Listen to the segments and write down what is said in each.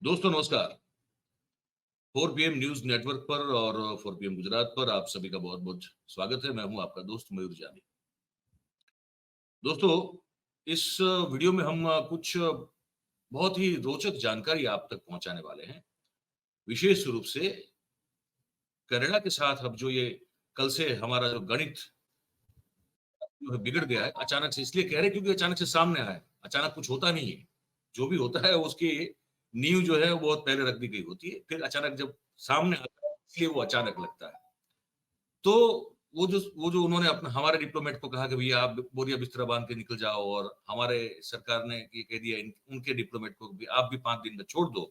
दोस्तों नमस्कार। 4 PM news network पर और 4 PM गुजरात पर आप सभी का बहुत बहुत स्वागत है। मैं हूं आपका दोस्त मयूर जानी। दोस्तों, इस वीडियो में हम कुछ बहुत ही रोचक जानकारी आप तक पहुंचाने वाले हैं। विशेष रूप से कनाडा के साथ अब जो ये कल से हमारा जो गणित जो है बिगड़ गया है अचानक से, इसलिए कह रहे हैं क्योंकि अचानक से सामने आया है। अचानक कुछ होता नहीं है। जो भी होता है उसकी नींव जो है वो बहुत पहले रख दी गई होती है, फिर अचानक जब सामने आता है इसलिए वो अचानक लगता है। तो वो जो उन्होंने अपना हमारे डिप्लोमेट को कहा कि भैया आप बोरिया बिस्तरा बांध के निकल जाओ, और हमारे सरकार ने ये कह दिया उनके डिप्लोमेट को भी आप भी 5 दिन का छोड़ दो।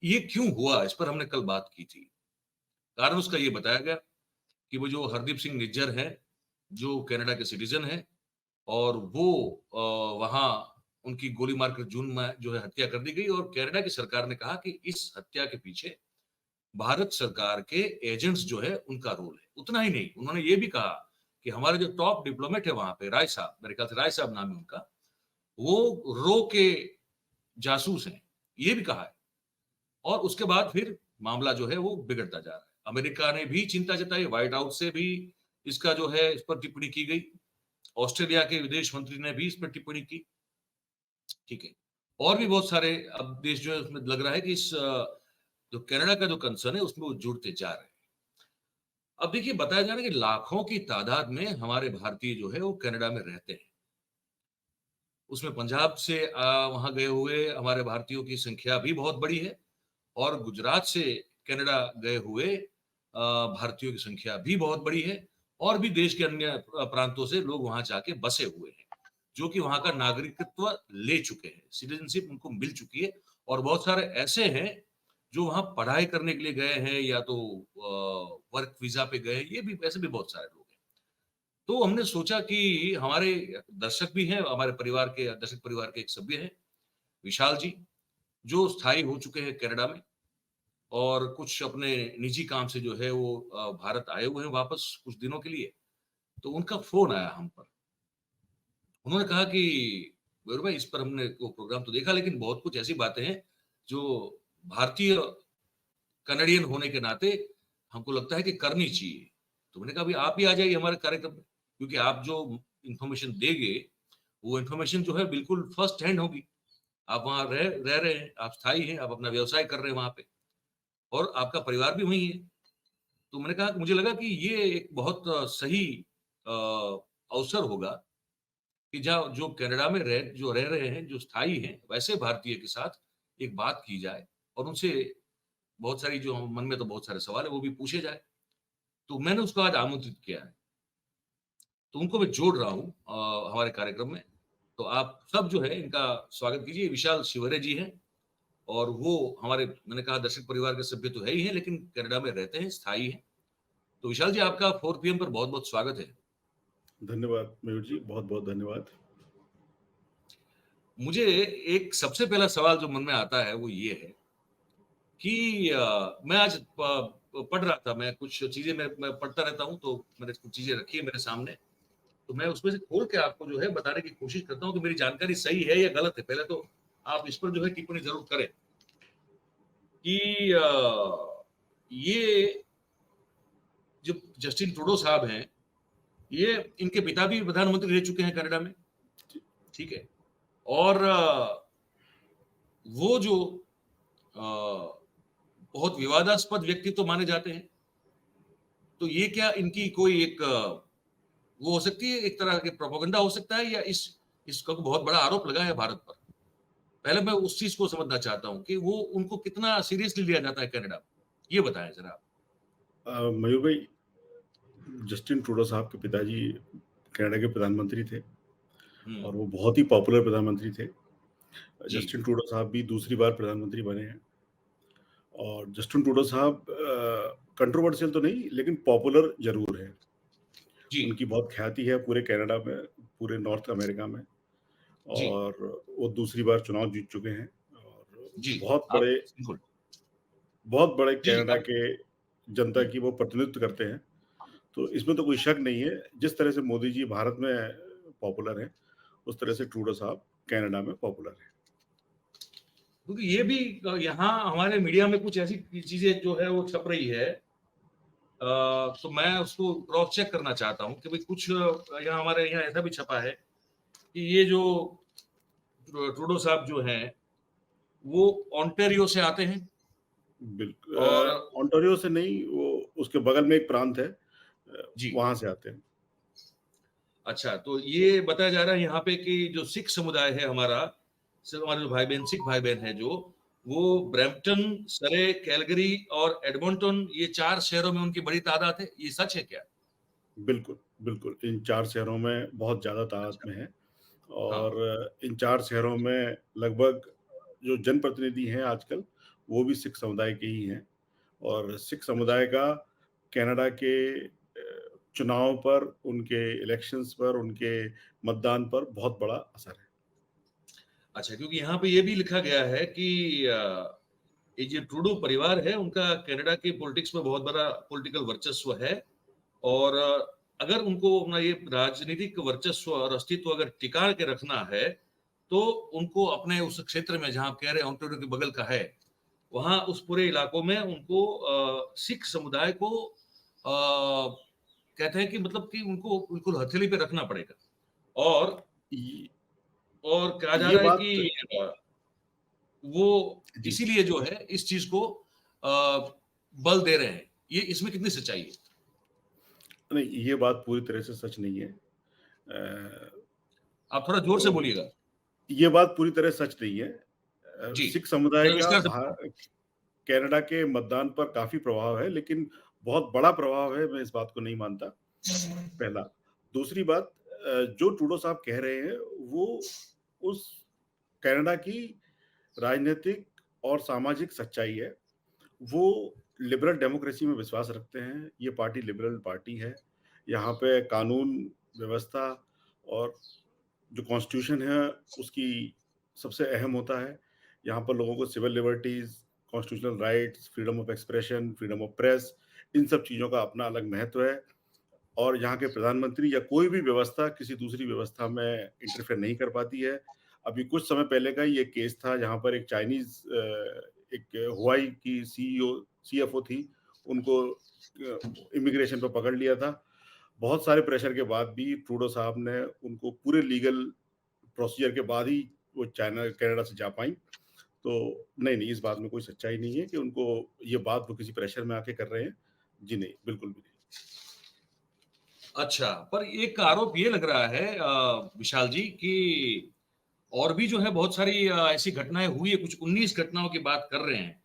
ये क्यों हुआ, इस पर हमने कल बात की थी। कारण उसका ये बताया गया कि वो जो हरदीप सिंह निज्जर है, जो कनाडा के सिटीजन है, और वो वहां उनकी गोली मारकर जून में जो है हत्या कर दी गई, और कनाडा की सरकार ने कहा कि इस हत्या के पीछे भारत सरकार के एजेंट्स जो है उनका रोल है। उतना ही नहीं, उन्होंने ये भी कहा कि हमारे जो टॉप डिप्लोमेट है वहां पे, राय साहब, मेरे ख्याल से राय साहब नाम है उनका, वो रो के जासूस हैं, ये भी कहा है। और उसके बाद फिर मामला जो है वो बिगड़ता जा रहा है। अमेरिका ने भी चिंता जताई, व्हाइट हाउस से भी इसका जो है इस पर टिप्पणी की गई, ऑस्ट्रेलिया के विदेश मंत्री ने भी इस पर टिप्पणी की। ठीक है, और भी बहुत सारे अब देश जो है उसमें लग रहा है कि इस जो कनाडा का जो कंसर्न है उसमें वो जुड़ते जा रहे हैं। अब देखिए, बताया जा रहा है कि लाखों की तादाद में हमारे भारतीय जो है वो कनाडा में रहते हैं। उसमें पंजाब से वहां गए हुए हमारे भारतीयों की संख्या भी बहुत बड़ी है, और गुजरात से कनाडा गए हुए भारतीयों की संख्या भी बहुत बड़ी है, और भी देश के अन्य प्रांतों से लोग वहां जाके बसे हुए हैं, जो कि वहां का नागरिकत्व ले चुके हैं, सिटीजनशिप उनको मिल चुकी है। और बहुत सारे ऐसे हैं जो वहां पढ़ाई करने के लिए गए हैं, या तो वर्क वीजा पे गए हैं, ये भी ऐसे भी बहुत सारे लोग हैं। तो हमने सोचा कि हमारे दर्शक भी हैं, हमारे परिवार के दर्शक परिवार के एक सभ्य हैं, विशाल जी, जो स्थायी हो चुके हैं कनाडा में, और कुछ अपने निजी काम से जो है वो भारत आए हुए हैं वापस कुछ दिनों के लिए। तो उनका फोन आया हम पर। उन्होंने कहा कि मयूर भाई, इस पर हमने वो प्रोग्राम तो देखा, लेकिन बहुत कुछ ऐसी बातें हैं जो भारतीय कनेडियन होने के नाते हमको लगता है कि करनी चाहिए। तो मैंने कहा भाई आप ही आ जाइए हमारे कार्यक्रम में, क्योंकि आप जो इंफॉर्मेशन देंगे वो इंफॉर्मेशन जो है बिल्कुल फर्स्ट हैंड होगी। आप वहां रह रहे हैं, आप स्थायी हैं, आप अपना व्यवसाय कर रहे हैं वहां पे, और आपका परिवार भी वहीं है। तो मैंने कहा, मुझे लगा कि ये एक बहुत सही अवसर होगा कि जहाँ जो कनाडा में रह रहे हैं, जो स्थायी हैं, वैसे भारतीय के साथ एक बात की जाए, और उनसे बहुत सारी जो मन में तो बहुत सारे सवाल है वो भी पूछे जाए। तो मैंने उसको आज आमंत्रित किया है, तो उनको मैं जोड़ रहा हूँ हमारे कार्यक्रम में। तो आप सब जो है इनका स्वागत कीजिए। विशाल शिवरे जी हैं, और वो हमारे, मैंने कहा, दर्शक परिवार के सभ्य तो है ही हैं, लेकिन कनाडा में रहते हैं, स्थायी हैं। तो विशाल जी, आपका 4 PM पर बहुत बहुत स्वागत है। धन्यवाद मयूर जी, बहुत बहुत धन्यवाद। मुझे एक सबसे पहला सवाल जो मन में आता है वो ये है कि मैं आज पढ़ रहा था, मैं कुछ चीजें मैं पढ़ता रहता हूँ, तो मैंने कुछ चीजें रखी है मेरे सामने। तो मैं उसमें से खोल के आपको जो है बताने की कोशिश करता हूँ कि मेरी जानकारी सही है या गलत है। पहले तो आप इस पर जो है टिप्पणी जरूर करें कि ये जो जस्टिन ट्रूडो साहब हैं, ये इनके पिता भी प्रधानमंत्री रह चुके हैं कनाडा में। ठीक है, और वो जो अ, बहुत विवादास्पद व्यक्ति तो माने जाते हैं। तो ये क्या इनकी कोई एक वो हो सकती है, एक तरह के प्रोपेगेंडा हो सकता है, या इसका बहुत बड़ा आरोप लगा है भारत पर। पहले मैं उस चीज को समझना चाहता हूँ कि वो उनको कितना सीरियसली लिया जाता है कनाडा में, ये बताएं जरा आप। मयूर भाई, जस्टिन ट्रूडो साहब के पिताजी कनाडा के प्रधानमंत्री थे, हम्म। और वो बहुत ही पॉपुलर प्रधानमंत्री थे। जी। जस्टिन ट्रूडो साहब भी दूसरी बार प्रधानमंत्री बने हैं, और जस्टिन ट्रूडो साहब कंट्रोवर्शियल तो नहीं, लेकिन पॉपुलर जरूर है। जी। उनकी बहुत ख्याति है पूरे कनाडा में, पूरे नॉर्थ अमेरिका में, जी। और वो दूसरी बार चुनाव जीत चुके हैं, और जी। बहुत आप बड़े बिल्कुल। बहुत बड़े जी जी कनाडा आप। के जनता हम्म। की वो प्रतिनिधित्व करते हैं। तो इसमें तो कोई शक नहीं है, जिस तरह से मोदी जी भारत में पॉपुलर हैं, उस तरह से ट्रूडो साहब कनाडा में पॉपुलर हैं। क्योंकि ये भी यहाँ हमारे मीडिया में कुछ ऐसी चीजें जो है वो छप रही है, तो मैं उसको क्रॉस चेक करना चाहता हूँ कि भाई कुछ यहाँ हमारे यहाँ ऐसा भी छपा है कि ये जो ट्रूडो साहब जो हैं वो ओंटारियो से आते हैं बिल्कुल और ओंटारियो से नहीं, वो उसके बगल में एक प्रांत है, जी, वहां से आते हैं। अच्छा, तो ये बताया जा रहा है यहाँ पे कि जो सिख समुदाय है हमारा, सिर्फ हमारे जो भाई बहन सिख भाई बहन है जो, वो ब्रैम्पटन, सरे, कैलगरी और एडमंटन, ये 4 शहरों में उनकी बड़ी तादाद है। ये सच है क्या? बिल्कुल, बिल्कुल, इन 4 शहरों में बहुत ज़्यादा तादाद अच्छा, में है। हाँ, और इन 4 शहरों में लगभग जो जनप्रतिनिधि हैं आजकल, वो भी सिख समुदाय के ही हैं। और सिख समुदाय का कनाडा के चुनाव पर, उनके इलेक्शंस पर, उनके मतदान पर बहुत बड़ा असर है। अच्छा, क्योंकि यहाँ पे ये भी लिखा गया है कि ये जो ट्रूडो परिवार है, उनका कनाडा की पॉलिटिक्स में बहुत बड़ा पॉलिटिकल वर्चस्व है और अगर उनको अपना ये राजनीतिक वर्चस्व और अस्तित्व अगर टिका के रखना है, तो उनको अपने उस क्षेत्र में जहाँ आप कह रहे हैं ओंटारियो के बगल का है, वहाँ उस पूरे इलाकों में उनको सिख समुदाय को कहते हैं कि मतलब कि उनको बिल्कुल हथेली पे रखना पड़ेगा और ये कहा जा ये रहा है बात कि वो जी, इसीलिए जो है इस चीज को बल दे रहे हैं। ये इसमें कितनी सच्चाई है? नहीं, ये बात पूरी तरह से सच नहीं है। अ, आप थोड़ा जोर से बोलिएगा। ये बात पूरी तरह सच नहीं है। जी, सिख समुदाय थोड़ा का विस्तार से बताओ। कनाडा के मतदान पर काफ़ी प्रभाव है, लेकिन बहुत बड़ा प्रभाव है, मैं इस बात को नहीं मानता, पहला। दूसरी बात, जो ट्रूडो साहब कह रहे हैं, वो उस कनाडा की राजनीतिक और सामाजिक सच्चाई है। वो लिबरल डेमोक्रेसी में विश्वास रखते हैं, ये पार्टी लिबरल पार्टी है। यहाँ पे कानून व्यवस्था और जो कॉन्स्टिट्यूशन है, उसकी सबसे अहम होता है। यहाँ पर लोगों को civil liberties, constitutional rights, freedom of expression, freedom of press, इन सब चीज़ों का अपना अलग महत्व है। और यहाँ के प्रधानमंत्री या कोई भी व्यवस्था किसी दूसरी व्यवस्था में इंटरफेयर नहीं कर पाती है। अभी कुछ समय पहले का ही एक केस था, जहाँ पर एक चाइनीज़ एक हुआई की सीएफओ थी, उनको इमिग्रेशन पे पकड़ लिया था। बहुत सारे प्रेशर के बाद भी ट्रूडो साहब ने उनको पूरे लीगल प्रोसीजर के बाद ही वो चाइना कनाडा से जा पाईं। तो नहीं, नहीं, इस बात में कोई सच्चाई नहीं है कि उनको ये बात वो किसी प्रेशर में आके कर रहे हैं। जी नहीं, बिल्कुल भी नहीं। अच्छा, पर एक आरोप ये लग रहा है विशाल जी कि और भी जो है बहुत सारी ऐसी घटनाएँ हुई है, कुछ 19 घटनाओं की बात कर रहे हैं।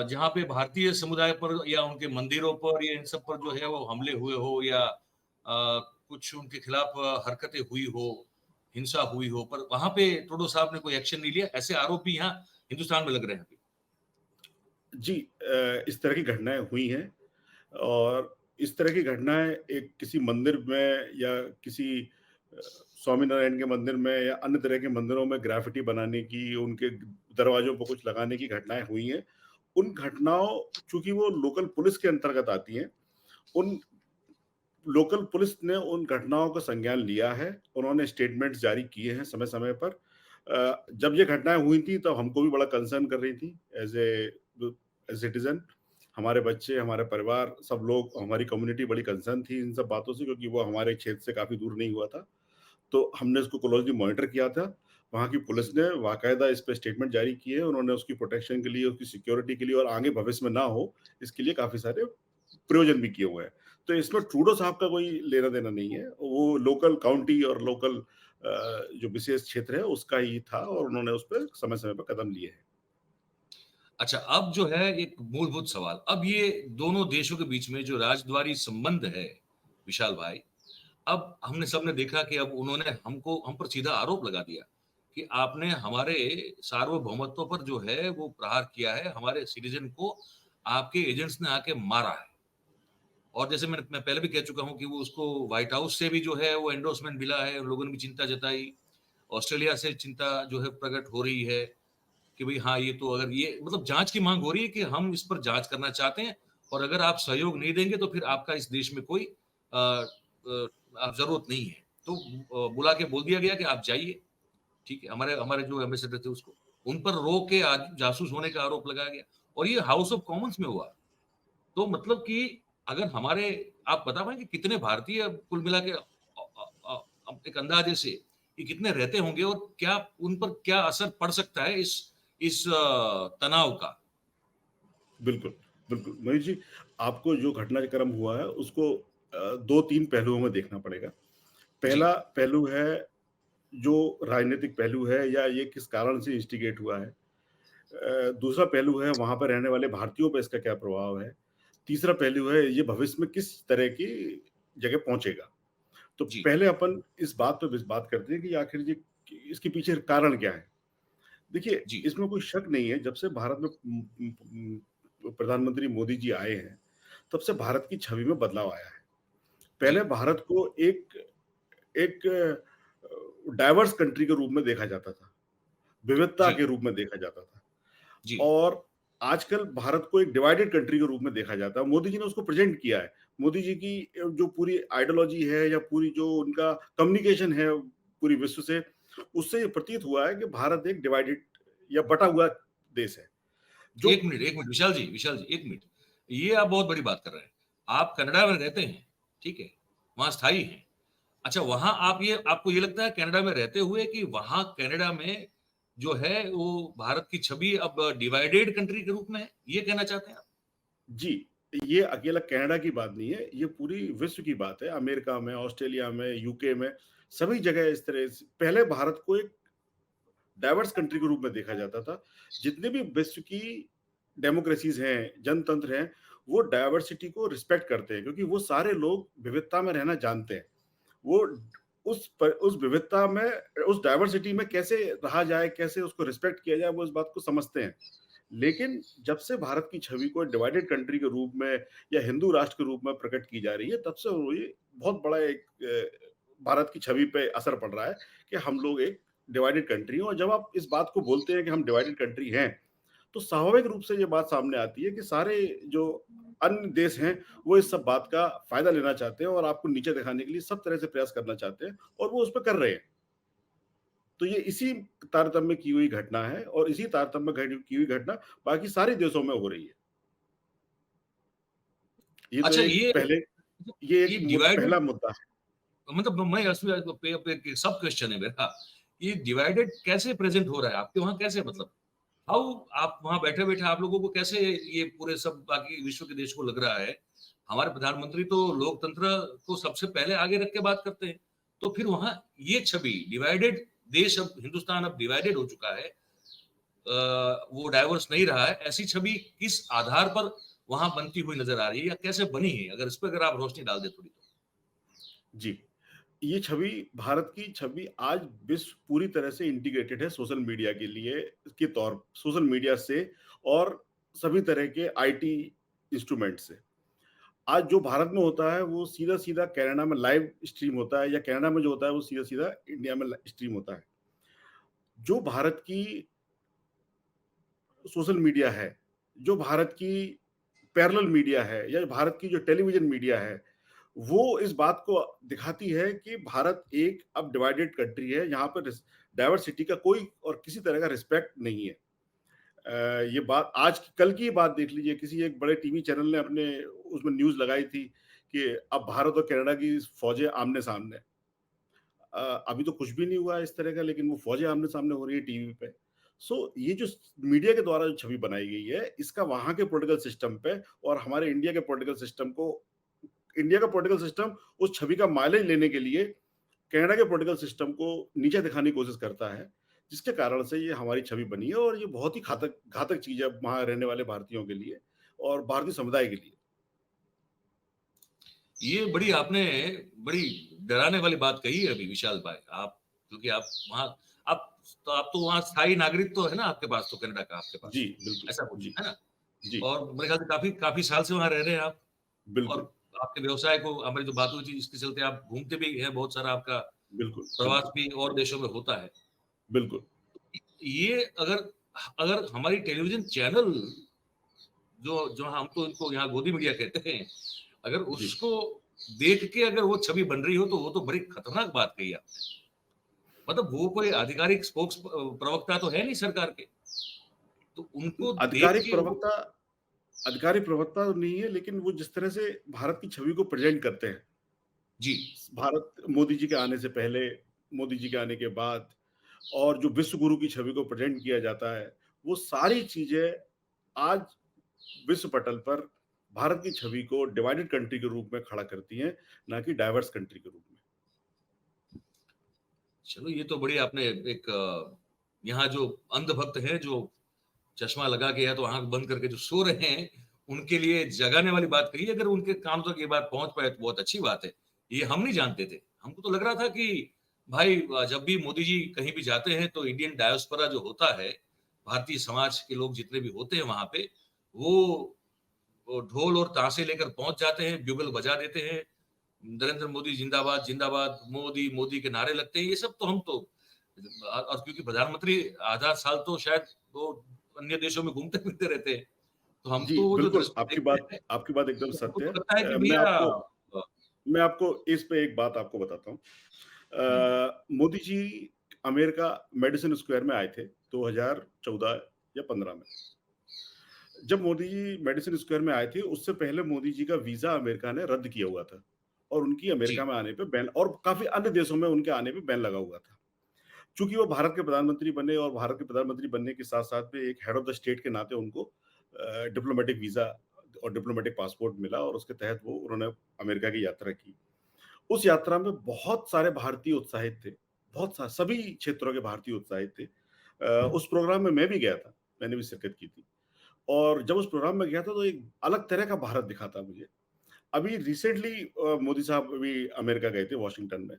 जहाँ पे भारतीय समुदाय पर या उनके मंदिरों पर या इन सब पर जो है वो हमले हुए हो या कुछ उनके खिलाफ हरकतें हुई हो, हिंसा हुई हो, पर वहाँ पे ट्रूडो साहब ने कोई एक्शन नहीं लिया। ऐसे आरोप भी यहाँ हिंदुस्तान में लग रहे हैं अभी। जी, इस तरह की घटनाएँ हुई हैं। और इस तरह की घटनाएँ एक किसी मंदिर में या किसी अ, स्वामीनारायण के मंदिर में या अन्य तरह के मंदिरों में ग्राफ़िटी बनाने की, उनके दरवाज़ों पर कुछ लगाने की घटनाएँ हुई हैं। उन घटनाओं, चूँकि वो लोकल पुलिस के अंतर्गत आती हैं, उन लोकल पुलिस ने उन घटनाओं का संज्ञान लिया है। उन्होंने स्टेटमेंट्स जारी किए हैं समय-समय पर। जब ये घटनाएँ हुई थी, तब हमको भी बड़ा कंसर्न कर रही थी सिटीज़न। हमारे बच्चे, हमारे परिवार, सब लोग, हमारी कम्युनिटी बड़ी कंसर्न थी इन सब बातों से, क्योंकि वो हमारे क्षेत्र से काफ़ी दूर नहीं हुआ था। तो हमने उसको क्लोज़ली मॉनिटर किया था। वहाँ की पुलिस ने बाकायदा इस पे स्टेटमेंट जारी किए। उन्होंने उसकी प्रोटेक्शन के लिए, उसकी सिक्योरिटी के लिए और आगे भविष्य में ना हो, इसके लिए काफ़ी सारे प्रयोजन भी किए हुए हैं। तो इसमें ट्रूडो साहब का कोई लेना-देना नहीं है। वो लोकल काउंटी और लोकल जो विशेष क्षेत्र है, उसका ही था और उन्होंने उस पे समय-समय पे कदम लिए हैं। अच्छा, अब जो है एक मूलभूत सवाल, अब ये दोनों देशों के बीच में जो राजद्वारी संबंध है, विशाल भाई, अब हमने सबने देखा कि अब उन्होंने हम पर सीधा आरोप लगा दिया कि आपने हमारे सार्वभौमत्व पर जो है वो प्रहार किया है, हमारे सिटीज़न को आपके एजेंट्स ने आके मारा है। और जैसे मैं पहले भी कह चुका हूँ कि वो उसको व्हाइट हाउस से भी जो है वो एंडोर्समेंट मिला है, उन लोगों ने भी चिंता जताई। ऑस्ट्रेलिया से चिंता जो है प्रकट हो रही है कि भई हाँ, ये तो अगर ये मतलब जाँच की माँग हो रही है कि हम इस पर जाँच करना चाहते हैं और अगर आप सहयोग नहीं देंगे तो फिर आपका इस देश में कोई ज़रूरत नहीं है। तो बुला के बोल दिया गया कि आप जाइए, ठीक है? हमारे हमारे जो एम्बेसडर थे उसको। उन पर रो के जासूस होने का आरोप लगाया गया और ये हाउस ऑफ कॉमन्स में हुआ। तो मतलब कि अगर हमारे आप बता पाएंगे कितने भारतीय कुल मिला के एक अंदाजे से कि कितने रहते होंगे और क्या उन पर क्या असर पड़ सकता है इस तनाव का? बिल्कुल, बिल्कुल। मनीष जी, आपको जो घटनाक्रम हुआ है उसको 2-3 पहलुओं में देखना पड़ेगा। जी, पहला पहलू है जो राजनीतिक पहलू है या ये किस कारण से इंस्टिगेट हुआ है। दूसरा पहलू है वहाँ पे रहने वाले भारतीयों पे इसका क्या प्रभाव है। तीसरा पहलू है ये भविष्य में किस तरह की जगह पहुँचेगा। तो जी, पहले अपन इस बात पे बात करते हैं कि आखिर ये इसके पीछे कारण क्या है? देखिए, जी, इसमें कोई शक नहीं है जब से भारत में प्रधानमंत्री मोदी जी आए हैं, तब से भारत की छवि में बदलाव आया है। जी, पहले भारत को एक एक डाइवर्स कंट्री के रूप में देखा जाता था, विविधता जी, के रूप में देखा जाता था जी, और आजकल भारत को एक डिवाइडेड कंट्री के रूप में देखा जाता है। मोदी जी ने उसको प्रेज़ेंट किया है। मोदी जी की जो पूरी आइडियोलॉजी है या पूरी जो उनका कम्युनिकेशन है पूरी विश्व से, उससे ये प्रतीत हुआ है कि भारत एक डिवाइडेड या बटा हुआ देश है। जो 1 मिनट विशाल जी 1 मिनट। ये आप बहुत बड़ी बात कर रहे हैं। आप कनाडा में रहते हैं, ठीक है? वहाँ स्थायी हैं। अच्छा वहाँ आप ये आपको ये लगता है कनाडा में रहते हुए कि वहाँ कनाडा में जो है वो भारत की छवि अब डिवाइडेड कंट्री के रूप में है? ये कहना चाहते हैं आप? जी, ये अकेला कनाडा की बात नहीं है, ये पूरी विश्व की बात है। अमेरिका में, ऑस्ट्रेलिया में, यूके में, सभी जगह इस तरह से पहले भारत को एक डाइवर्स कंट्री के रूप में देखा जाता था। जितने भी विश्व की डेमोक्रेसीज़ हैं, जनतंत्र हैं, वो डाइवर्सिटी को रिस्पेक्ट करते हैं क्योंकि वो सारे लोग विविधता में रहना जानते हैं। वो उस विविधता में, उस डाइवर्सिटी में कैसे रहा जाए, कैसे उसको रिस्पेक्ट किया जाए, वो इस बात को समझते हैं। लेकिन जब से भारत की छवि को डिवाइडेड कंट्री के रूप में या हिंदू राष्ट्र के रूप में प्रकट की जा रही है, तब से वो ये बहुत बड़ा एक भारत की छवि पे असर पड़ रहा है कि हम लोग एक डिवाइडेड कंट्री हैं और जब आप इस बात को बोलते हैं कि हम डिवाइडेड कंट्री हैं, तो स्वाभाविक रूप से ये बात सामने आती है कि सारे जो अन्य देश हैं, वो इस सब बात का फ़ायदा लेना चाहते हैं और आपको नीचे दिखाने के लिए सब तरह से प्रयास करना चाहते हैं और वो उस पे कर रहे हैं। तो ये इसी तारतम्य की हुई घटना है और इसी तारतम्य की हुई घटना बाकी सारे देशों में हो रही है। ये तो अच्छा एक पहले ये ये एक डिवाइडेड पहला मुद्दा है। मतलब मैं असली पे सब क्वेश्चन है मेरा। ये डिवाइडेड कैसे प्रेज़ेंट हो रहा है? आपके वहाँ कैसे मतलब हाउ आप वहाँ बैठे-बैठे आप लोगों को कैसे ये पूरे सब बाकी विश्व के देश को लग रहा है? हमारे प्रधानमंत्री तो लोकतंत्र को सबसे पहले आगे रख के बात करते हैं। तो फिर वहाँ ये छवि डिवाइडेड देश अब हिंदुस्तान अब डिवाइडेड हो चुका है। वो डाइवर्स नहीं रहा है। ऐसी छवि किस आधार पर वहाँ बनती हुई नज़र आ रही है या कैसे बनी है? अगर इस पे अगर आप रोशनी डाल दें थोड़ी तो। जी, ये छवि भारत की छवि आज विश्व पूरी तरह से इंटीग्रेटेड है सोशल मीडिया के लिए के तौर सोशल मीडिया से और सभी तरह के आईटी इंस्ट्रूमेंट से। आज जो भारत में होता है वो सीधा-सीधा कनाडा में लाइव स्ट्रीम होता है या कनाडा में जो होता है वो सीधा-सीधा इंडिया में स्ट्रीम होता है। जो भारत की सोशल मीडिया है, जो भारत की पैरेलल मीडिया है या भारत की जो टेलीविज़न मीडिया है, वो इस बात को दिखाती है कि भारत एक अब डिवाइडेड कंट्री है, यहाँ पर डाइवर्सिटी का कोई और किसी तरह का रिस्पेक्ट नहीं है। ये बात आज कल की ही बात देख लीजिए, किसी एक बड़े टीवी चैनल ने अपने उसमें न्यूज़ लगाई थी कि अब भारत और कनाडा की फ़ौजें आमने-सामने। अभी तो कुछ भी नहीं हुआ है इस तरह का, लेकिन वो फ़ौजें आमने-सामने हो रही है टीवी पे। सो ये जो मीडिया के द्वारा जो छवि बनाई गई है, इसका वहाँ के पॉलिटिकल सिस्टम पे और हमारे इंडिया के पॉलिटिकल सिस्टम को इंडिया का पॉलिटिकल सिस्टम उस छवि का माइलेज लेने के लिए कनाडा के पॉलिटिकल सिस्टम को नीचे दिखाने की कोशिश करता है, जिसके कारण से ये हमारी छवि बनी है और ये बहुत ही घातक घातक चीज़ है वहाँ रहने वाले भारतीयों के लिए और भारतीय समुदाय के लिए। ये बड़ी आपने बड़ी डराने वाली बात कही है अभी विशाल भाई। आप क्योंकि आप वहाँ आप आप तो वहाँ स्थायी नागरिक तो है ना आपके पास तो कनाडा का आपके जी, पास, बिल्कुल। ऐसा कुछ, जी, है ना? जी, और मेरे ख्याल से काफ़ी काफ़ी साल से वहाँ रह रहे हैं आप बिल्कुल, और आपके व्यवसाय को हमारी जो बात हुई थी इसके चलते आप घूमते भी हैं, बहुत सारा आपका बिल्कुल, प्रवास बिल्कुल, भी और देशों में होता है। बिल्कुल। ये अगर अगर हमारी टेलीविज़न चैनल जो जो हम तो इनको यहाँ गोदी मीडिया कहते हैं, अगर जी, उसको देख के अगर वो छवि बन रही हो तो वो तो बड़ी खतरनाक बात कही आपने। मतलब वो कोई आधिकारिक प्रवक्ता तो है नहीं सरकार के, तो उनको देख आधिकारिक के वो। प्रवक्ता आधिकारिक प्रवक्ता तो नहीं है, लेकिन वो जिस तरह से भारत की छवि को प्रेजेंट करते हैं, जी। भारत मोदी जी के आने से पहले, मोदी जी के आने के बाद, और जो विश्व गुरु की छवि को प्रेजेंट किया जाता है, वो सारी चीजें आज विश्व पटल पर भारत की छवि को डिवाइडेड कंट्री के रूप में खड़ा करती हैं, ना कि डाइवर्स कंट्री के रूप में। चलो ये तो बड़ी आपने एक यहाँ जो अंधभक्त हैं जो चश्मा लगा के या तो आंख बंद करके जो सो रहे हैं, उनके लिए जगाने वाली बात कही। अगर उनके कानों तक ये बात पहुंच पाए तो बहुत अच्छी बात है। ये हम नहीं जानते थे। हमको तो लग रहा था कि भाई जब भी मोदी जी कहीं भी जाते हैं तो इंडियन डायस्पोरा जो होता है, भारतीय समाज के लोग जितने भी होते हैं वहां पे, वो वो ढोल और ताशे लेकर पहुंच जाते हैं, ब्यूगल बजा देते हैं, नरेंद्र मोदी जिंदाबाद जिंदाबाद, मोदी मोदी के नारे लगते हैं। ये सब तो हम तो, और क्योंकि प्रधानमंत्री आधा साल तो शायद वो अन्य देशों में घूमते फिरते रहते हैं, तो हम जी, तो वो जो बिल्कुल, दृश्य देखते हैं आपकी बात एकदम तो हमको सत्य है। तो लगता है कि मैं भैया आपको मैं आपको इस पे एक बात आपको बताता हूँ। हम्म, Modi ji America medicine square में आए थे 2014 या 15 में। जब मोदी जी मेडिसिन स्क्वायर में आए थे, उससे पहले मोदी जी का वीज़ा अमेरिका ने रद्द किया हुआ था और उनकी जी अमेरिका में आने पे बैन, और काफ़ी अन्य देशों में उनके आने पे बैन लगा हुआ था। चूँकि वो भारत के प्रधानमंत्री बने और भारत के प्रधानमंत्री बनने के साथ-साथ में एक हेड ऑफ द स्टेट के नाते उनको डिप्लोमैटिक वीज़ा और डिप्लोमैटिक पासपोर्ट मिला और उसके तहत वो उन्होंने अमेरिका की यात्रा की। उस यात्रा में बहुत सारे भारतीय उत्साहित थे, बहुत सा सभी क्षेत्रों के भारतीय उत्साहित थे। उस प्रोग्राम में मैं भी गया था, मैंने भी शिरकत की थी और जब उस प्रोग्राम में गया था तो एक अलग तरह का भारत दिखा था मुझे। अभी रिसेंटली मोदी साहब अभी अमेरिका गए थे वॉशिंगटन में।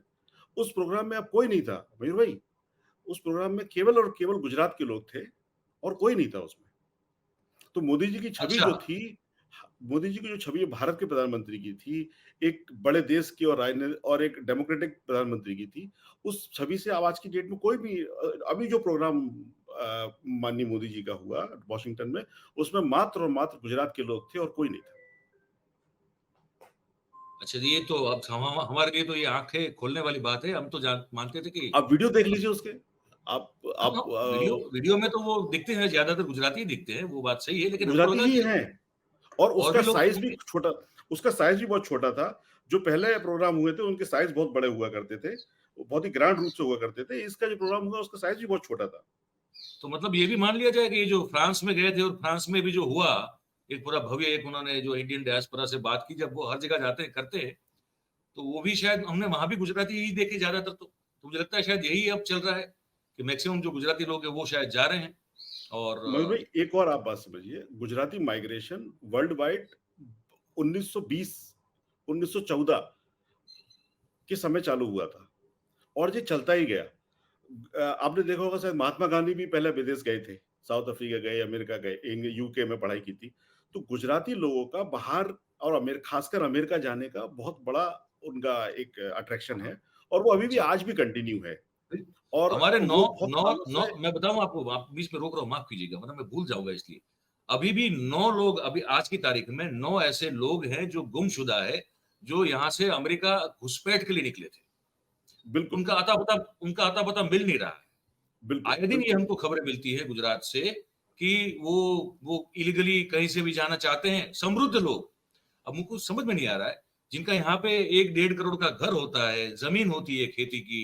उस प्रोग्राम में अब कोई नहीं था, मयूर भाई। उस प्रोग्राम में केवल और केवल गुजरात के लोग थे और कोई नहीं था उसमें। तो मोदी जी की छवि अच्छा। जो थी, मोदी जी की जो छवि भारत के प्रधानमंत्री की थी, एक बड़े देश की और और एक डेमोक्रेटिक प्रधानमंत्री की थी, उस छवि से अब आज की डेट में कोई भी अभी जो प्रोग्राम माननीय मोदी जी का हुआ वॉशिंगटन में, उसमें मात्र और मात्र गुजरात के लोग थे और कोई नहीं था। अच्छा ये तो अब हमारे लिए तो ये आंखें खोलने वाली बात है। हम तो जान मानते थे कि आप वीडियो देख लीजिए उसके। हाँ, आप हाँ, वीडियो वीडियो में तो वो दिखते हैं, ज्यादातर गुजराती ही दिखते हैं, वो बात सही है, लेकिन हमको गुजराती लगा ही कि हैं और और भी लोग तो होंगे। उसका साइज़ भी बहुत छोटा था। जो पहले प्रोग्राम हुए थे, उनके साइज़ बहुत बड़े हुआ करते थे। वो बहुत ही ग्रैंड रूप से हुआ करते थे। इसका जो प्रोग्राम हुआ, उसका साइज़ भी बहुत छोटा था। तो मतलब ये भी मान लिया जाए कि ये जो फ्रांस में गए थे और फ्रांस में भी जो हुआ, एक पूरा भव्य एक उन्होंने जो इंडियन डायस्पोरा से बात की, जब वो हर जगह जाते हैं करते हैं, तो वो भी शायद हमने वहां भी गुजराती ही देखे ज्यादातर। तो मुझे लगता है शायद यही अब चल रहा है कि मैक्सिमम जो गुजराती लोग हैं वो शायद जा रहे हैं। और मयूर भाई, एक और आप बात समझिए, गुजराती माइग्रेशन वर्ल्ड वाइड 1920, 1914 के समय चालू हुआ था और ये चलता ही गया। आपने देखा होगा शायद महात्मा गांधी भी पहले विदेश गए थे, साउथ अफ्रीका गए, अमेरिका गए, यूके में पढ़ाई की थी। तो गुजराती लोगों का बाहर और खासकर अमेरिका जाने का बहुत बड़ा उनका एक अट्रैक्शन है और वो अभी भी जी, आज भी कंटिन्यू है और हमारे नौ वो बहुत नौ सालों नौ से। मैं बताऊं आपको, आप बीच में रोक रहा हूं, माफ कीजिएगा, वरना मैं भूल जाऊंगा इसलिए। अभी भी 9 लोग, अभी आज की तारीख में 9 ऐसे लोग हैं जो गुमशुदा है, जो यहाँ से अमेरिका घुसपैठ के लिए निकले थे। बिल्कुल, उनका अता पता मिल नहीं रहा है। बिल्कुल, आए दिन ये बिल्कुल। हमको खबरें मिलती है गुजरात से कि वो इलीगली कहीं से भी जाना चाहते हैं, समृद्ध लोग। अब मुझको समझ में नहीं आ रहा है, जिनका यहाँ पे 1-1.5 करोड़ का घर होता है, जमीन होती है खेती की,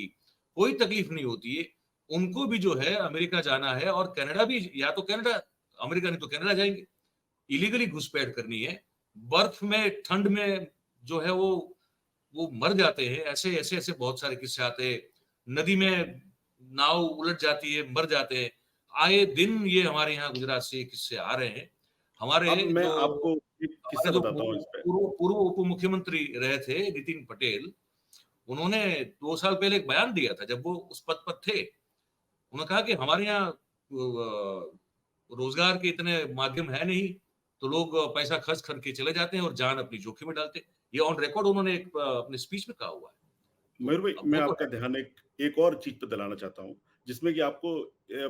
कोई तकलीफ नहीं होती है, उनको भी जो है अमेरिका जाना है और कनाडा भी, या तो कनाडा, अमेरिका नहीं तो कनाडा जाएंगे, इलीगली घुसपैठ करनी है। बर्फ में, ठंड में जो है वो मर जाते हैं। ऐसे ऐसे ऐसे बहुत सारे किस्से आते हैं। नदी में नाव उलट जाती है, मर जाते हैं। आए दिन ये हमारे यहाँ गुजरात से किस्से आ रहे हैं। हमारे अब मैं जो आपको एक किस्सा हमारे जो बताता हूँ इस पे। पूर्व पूर्व उप मुख्यमंत्री रहे थे नितिन पटेल, उन्होंने 2 साल पहले एक बयान दिया था जब वो उस पद पर थे। उन्होंने कहा कि हमारे यहाँ रोजगार के इतने माध्यम है नहीं, तो लोग पैसा खर्च करके चले जाते हैं और जान अपनी जोखिम में डालते हैं। ये ऑन रिकॉर्ड उन्होंने एक अपने स्पीच में कहा हुआ है। तो मयूर भाई, अब मैं वो तो आपका है। ध्यान एक और चीज़ पे दिलाना चाहता हूँ, जिसमें कि आपको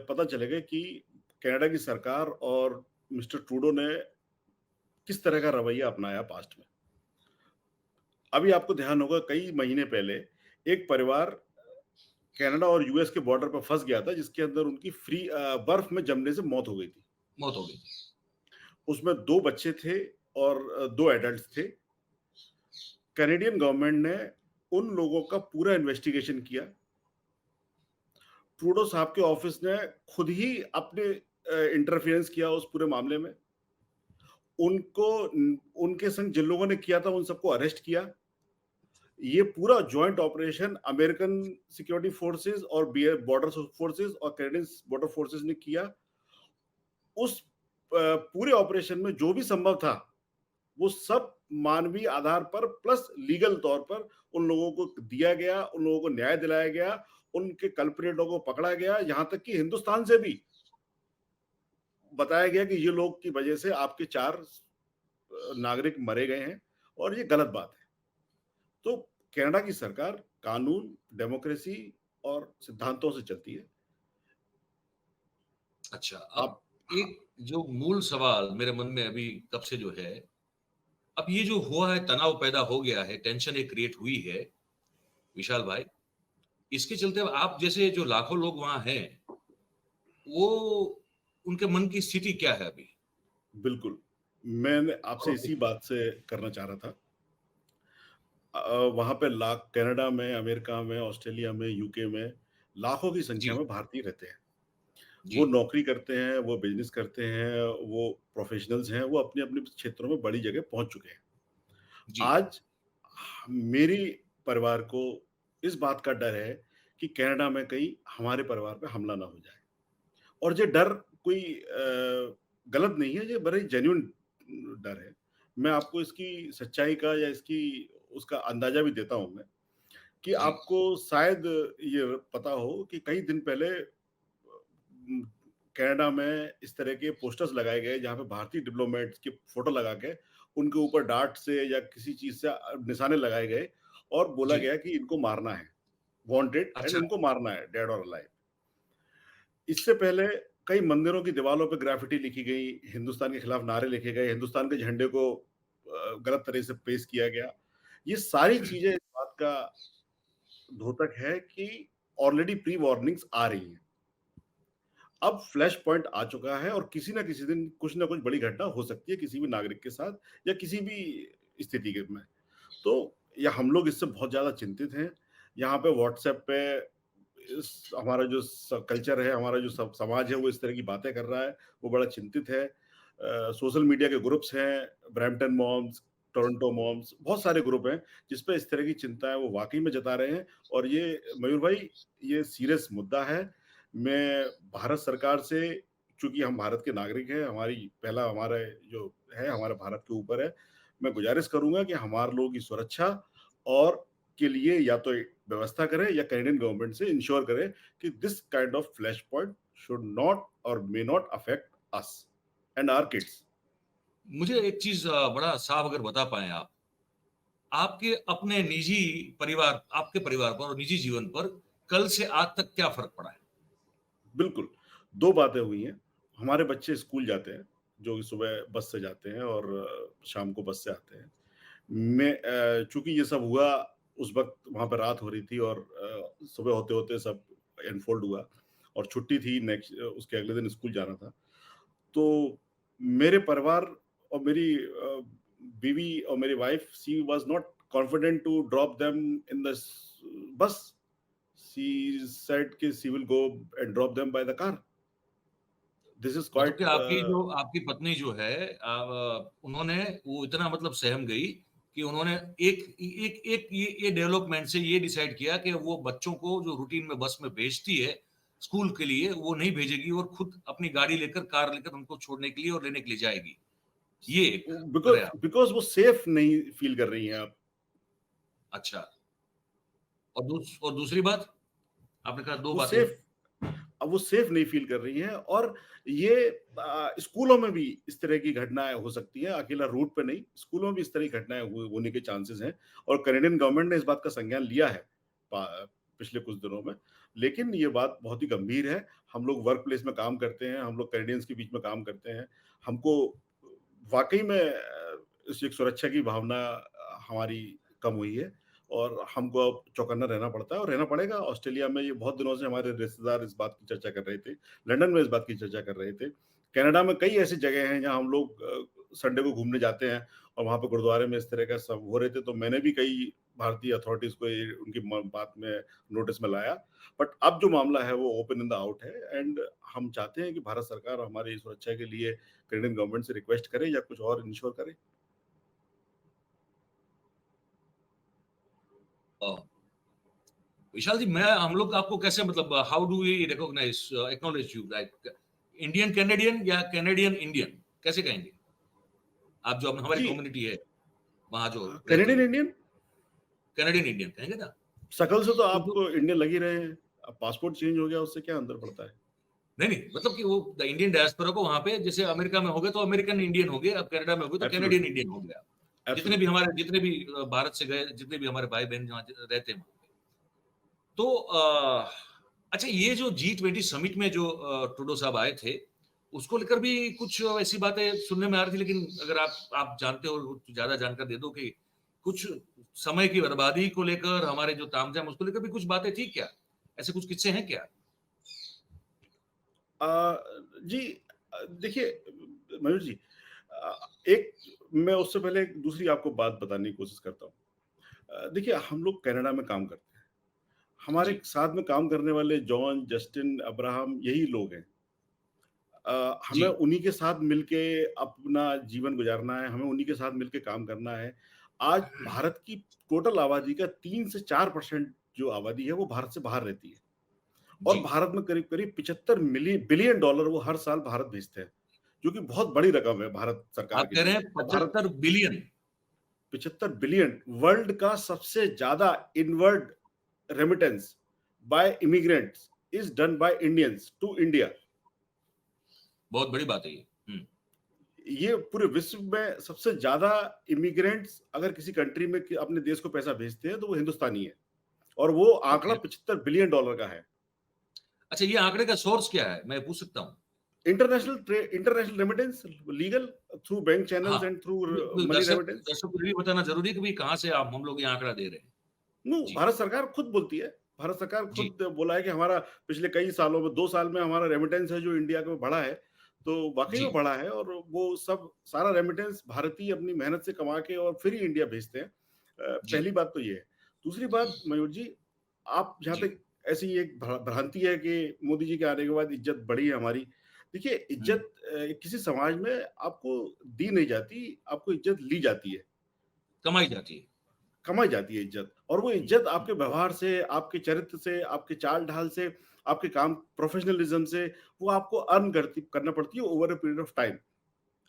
पता चलेगा कि कनाडा की सरकार और मिस्टर ट्रूडो ने किस तरह का रवैया अपनाया पास्ट में। अभी आपको ध्यान होगा कई महीने पहले एक परिवार कनाडा और यूएस के बॉर्डर पर फँस गया था, जिसके अंदर उनकी बर्फ में जमने से मौत हो गई थी। मौत हो गई। उसमें 2 बच्चे थे और 2 एडल्ट्स थे। कैनेडियन गवर्नमेंट ने उन लोगों का पूरा इन्वेस्टिगेशन किया। ट्रूडो साहब के ऑफिस ने खुद ही अपने इंटरफेरेंस किया उस पूरे मामले में। उनको उनके संग जिन लोगों ने किया था, उन सबको अरेस्ट किया। ये पूरा joint operation American security forces और बॉर्डर फोर्सेस और कैनेडियन बॉर्डर फोर्सेस ने किया। उस पूरे ऑपरेशन में जो भी संभव था, वो सब मानवीय आधार पर प्लस लीगल तौर पर उन लोगों को दिया गया, उन लोगों को न्याय दिलाया गया, उनके कल्प्रिटों को पकड़ा गया। यहां तक कि हिंदुस्तान से भी बताया गया कि ये लोग की वजह से आपके 4 नागरिक मरे गए हैं और ये गलत बात है। तो कनाडा की सरकार कानून, डेमोक्रेसी और सिद्धांतों से चलती है। अच्छा, अब आप एक जो मूल सवाल मेरे मन में अभी कब से जो है, अब ये जो हुआ है, तनाव पैदा हो गया है, टेंशन एक क्रिएट हुई है, विशाल भाई, इसके चलते अब आप जैसे जो लाखों लोग वहाँ हैं, वो उनके मन की स्थिति क्या है अभी? बिल्कुल, मैंने आपसे और इसी बात से करना चाह रहा था। वहाँ पे लाख कनाडा में, अमेरिका में, ऑस्ट्रेलिया में, यूके में लाखों की संख्या जी, में भारतीय रहते हैं। जी, वो नौकरी करते हैं, वो बिज़नेस करते हैं, वो प्रोफ़ेशनल्स हैं, वो अपने-अपने क्षेत्रों में बड़ी जगह पहुँच चुके हैं। जी, आज मेरी परिवार को इस बात का डर है कि कनाडा में कहीं हमारे परिवार पे हमला ना हो जाए। और ये डर कोई गलत नहीं है, ये बड़े जेन्युइन डर है। मैं आपको इसकी सच्चाई का या इसकी उसका अंदाज़ा भी देता हूँ मैं, कि जी, आपको शायद ये पता हो कि कई दिन पहले कनाडा में इस तरह के पोस्टर्स लगाए गए जहाँ पे भारतीय डिप्लोमेट्स की फ़ोटो लगा के उनके ऊपर डार्ट से या किसी चीज़ से निशाने लगाए गए और बोला जी। गया कि इनको मारना है, वांटेड एंड अच्छा, इनको मारना है, डेड और अलाइव। इससे पहले कई मंदिरों की दीवारों पे ग्राफ़िटी लिखी गई, हिंदुस्तान के खिलाफ नारे लिखे गए, हिंदुस्तान के झंडे को गलत तरह से पेश किया गया। ये सारी चीज़ें इस बात का द्योतक है कि ऑलरेडी प्री वार्निंग्स आ रही हैं। अब फ्लैश पॉइंट आ चुका है और किसी न किसी दिन कुछ न कुछ बड़ी घटना हो सकती है किसी भी नागरिक के साथ या किसी भी स्थिति के में। तो या हम लोग इससे बहुत ज़्यादा चिंतित हैं। यहाँ पे व्हाट्सएप पे इस हमारा जो कल्चर है, हमारा जो समाज है, वो इस तरह की बातें कर रहा है, वो बड़ा चिंतित है। सोशल मीडिया के ग्रुप्स हैं, ब्रैम्पटन मॉम्स, टोरंटो मॉम्स, बहुत सारे ग्रुप हैं जिस पे इस तरह की चिंता है वो वाकई में जता रहे हैं। और ये मयूर भाई, ये सीरियस मुद्दा है। मैं भारत सरकार से, चूंकि हम भारत के नागरिक हैं, हमारी पहला हमारा जो है हमारे भारत के ऊपर है, मैं गुजारिश करूंगा कि हमारे लोगों की सुरक्षा और के लिए या तो व्यवस्था करें या कैनेडियन गवर्नमेंट से इंश्योर करें कि this kind of flash point should not or may not affect us and our kids. मुझे एक चीज़ बड़ा साफ अगर बता पाएँ आप, आपके अपने निजी परिवार आपके परिवार पर और निजी जीवन पर कल से आज तक क्या फ़र्क पड़ा है? बिल्कुल, 2 बातें हुई हैं। हमारे बच्चे स्कूल जाते हैं, जो कि सुबह बस से जाते हैं और शाम को बस से आते हैं। चूँकि ये सब हुआ उस वक़्त वहाँ पे रात हो रही थी और सुबह होते-होते सब अनफ़ोल्ड हुआ और छुट्टी थी, उसके अगले दिन स्कूल जाना था। तो मेरे परिवार और मेरी बीवी और मेरी wife, she was not confident to drop them in the bus. She said कि she will go and drop them by the car. This is मतलब कि क्वाइट आपकी पत्नी जो है उन्होंने वो इतना मतलब सहम गई कि उन्होंने एक एक एक ये डेवलपमेंट से ये डिसाइड किया कि वो बच्चों को जो रूटीन में बस में भेजती है स्कूल के लिए, वो नहीं भेजेगी और खुद अपनी गाड़ी लेकर, कार लेकर उनको छोड़ने के लिए और लेने के लिए जाएगी। ये एक करे आप। बिकॉज़ वो सेफ नहीं फ़ील कर रही हैं अब। अच्छा, और दूसरी बात? आपने कहा 2 वो बातें हैं। सेफ अब वो सेफ नहीं फ़ील कर रही हैं और ये स्कूलों में भी इस तरह की घटनाएँ हो सकती हैं, अकेला रोड पे नहीं, स्कूलों में भी इस तरह की घटनाएँ होने के चांसेस हैं और कैनेडियन गवर्नमेंट ने इस बात का संज्ञान लिया है पा पिछले कुछ दिनों में। लेकिन ये बात बहुत ही गंभीर है। हम लोग वर्क प्लेस में काम करते हैं, हम लोग कैनेडियंस के बीच में काम करते हैं। हमको वाक़ई में इस एक सुरक्षा की भावना हमारी कम हुई है और हमको अब चौकन्ना रहना पड़ता है और रहना पड़ेगा। ऑस्ट्रेलिया में ये बहुत दिनों से हमारे रिश्तेदार इस बात की चर्चा कर रहे थे, लंदन में इस बात की चर्चा कर रहे थे। कनाडा में कई ऐसी जगह हैं जहाँ हम लोग संडे को घूमने जाते हैं और वहाँ पे गुरुद्वारे में इस तरह का सब हो रहे थे, तो मैंने भी कई भारतीय अथॉरिटीज़ को ये उनकी बात में नोटिस में लाया। बट अब जो मामला है वो ओपन इन द आउट है एंड हम चाहते हैं कि भारत सरकार हमारी सुरक्षा के लिए कनाडियन गवर्नमेंट से रिक्वेस्ट करे या कुछ और इंश्योर करे। विशाल जी, मैं हम लोग आपको कैसे, मतलब how do we recognise acknowledge you, like Indian Canadian या कैनेडियन इंडियन, कैसे कहेंगे आप? जो हमारी जी, कम्युनिटी है वहां जो रहती कनाडियन है, इंडियन कैनेडियन इंडियन कहेंगे ना? शकल से तो तो आप इंडियन लग ही रहे हैं। अब पासपोर्ट चेंज हो गया उससे क्या अंतर पड़ता है? नहीं नहीं, मतलब कि वो द इंडियन डायस्पोरा को वहां पे, जैसे अमेरिका में हो गए तो अमेरिकन इंडियन हो गए, अब कनाडा में हो गए तो कैनेडियन एब्सोल्युटली, इंडियन हो गया। एब्सोल्युटली। जितने भी भारत से गए, जितने भी हमारे भाई बहन जहाँ रहते हैं, तो अच्छा, ये जो G20 समिट में जो ट्रूडो साहब आए थे, उसको लेकर भी कुछ ऐसी बातें सुनने में आ रही थी, लेकिन अगर आप जानते हो, कुछ ज्यादा जानकारी दे दो कि कुछ समय की बर्बादी को लेकर, हमारे जो तामझाम उसको लेकर भी कुछ बातें थी क्या? ऐसे कुछ किस्से हैं क्या? जी, देखिए मयूर जी, एक मैं उससे पहले एक दूसरी आपको बात बताने की कोशिश करता हूँ। देखिए हम लोग कनाडा में काम करते हैं। हमारे जी। साथ में काम करने वाले जॉन, जस्टिन, अब्राहम यही लोग हैं। जी। हमें उन्हीं के साथ मिलके अपना जीवन गुजारना है, हमें उन्हीं के साथ मिलके काम करना है। आज भारत की टोटल आबादी का 3 से 4% जो आबादी है वो भारत से बाहर रहती है और जी। भारत में करीब-करीब 75 बिलियन डॉलर वो हर साल भारत भेजते हैं, जो कि बहुत बड़ी रकम है भारत सरकार आप के कह रहे लिए। हैं और भारत 75 बिलियन? 75 बिलियन वर्ल्ड का सबसे ज़्यादा inward remittance by immigrants is done by Indians to India. बहुत बड़ी बात है ये। ये पूरे विश्व में सबसे ज्यादा इमिग्रेंट्स अगर किसी कंट्री में अपने देश को पैसा भेजते हैं तो वो हिंदुस्तानी है और वो आंकड़ा ओके। 75 बिलियन डॉलर का है। अच्छा, ये आंकड़े का सोर्स क्या है, मैं पूछ सकता हूँ? International remittance legal through bank हाँ, चैनल्स एंड थ्रू मनी दर्शक रेमिटेंस। दर्शकों को ये भी बताना ज़रूरी है कि भई कहाँ से आप हम लोग ये आंकड़ा दे रहे हैं। नो, जी। भारत सरकार खुद बोलती है। भारत सरकार जी। खुद बोला है कि हमारा पिछले कई सालों में 2 साल में हमारा रेमिटेंस है जो इंडिया में बढ़ा है। तो वाक़ई जी। में बढ़ा है और वो सब सारा रेमिटेंस भारतीय अपनी मेहनत से कमा के और फिर ही इंडिया भेजते हैं। जी। पहली बात तो ये है। दूसरी बात मयूर जी, आप जहाँ जी। तक ऐसी एक भ्रांति है कि मोदी जी के आने के बाद इज़्ज़त बढ़ी है हमारी। देखिए हुँ। इज़्ज़त किसी समाज में आपको दी नहीं जाती, आपको इज़्ज़त ली जाती है। कमाई जाती है। कमाई जाती है इज्जत और वो हुँ। इज्जत हुँ। आपके व्यवहार से, आपके चरित्र से, आपके चाल-ढाल से, आपके काम प्रोफेशनलिज्म से वो आपको अर्न करना पड़ती है over a period of time.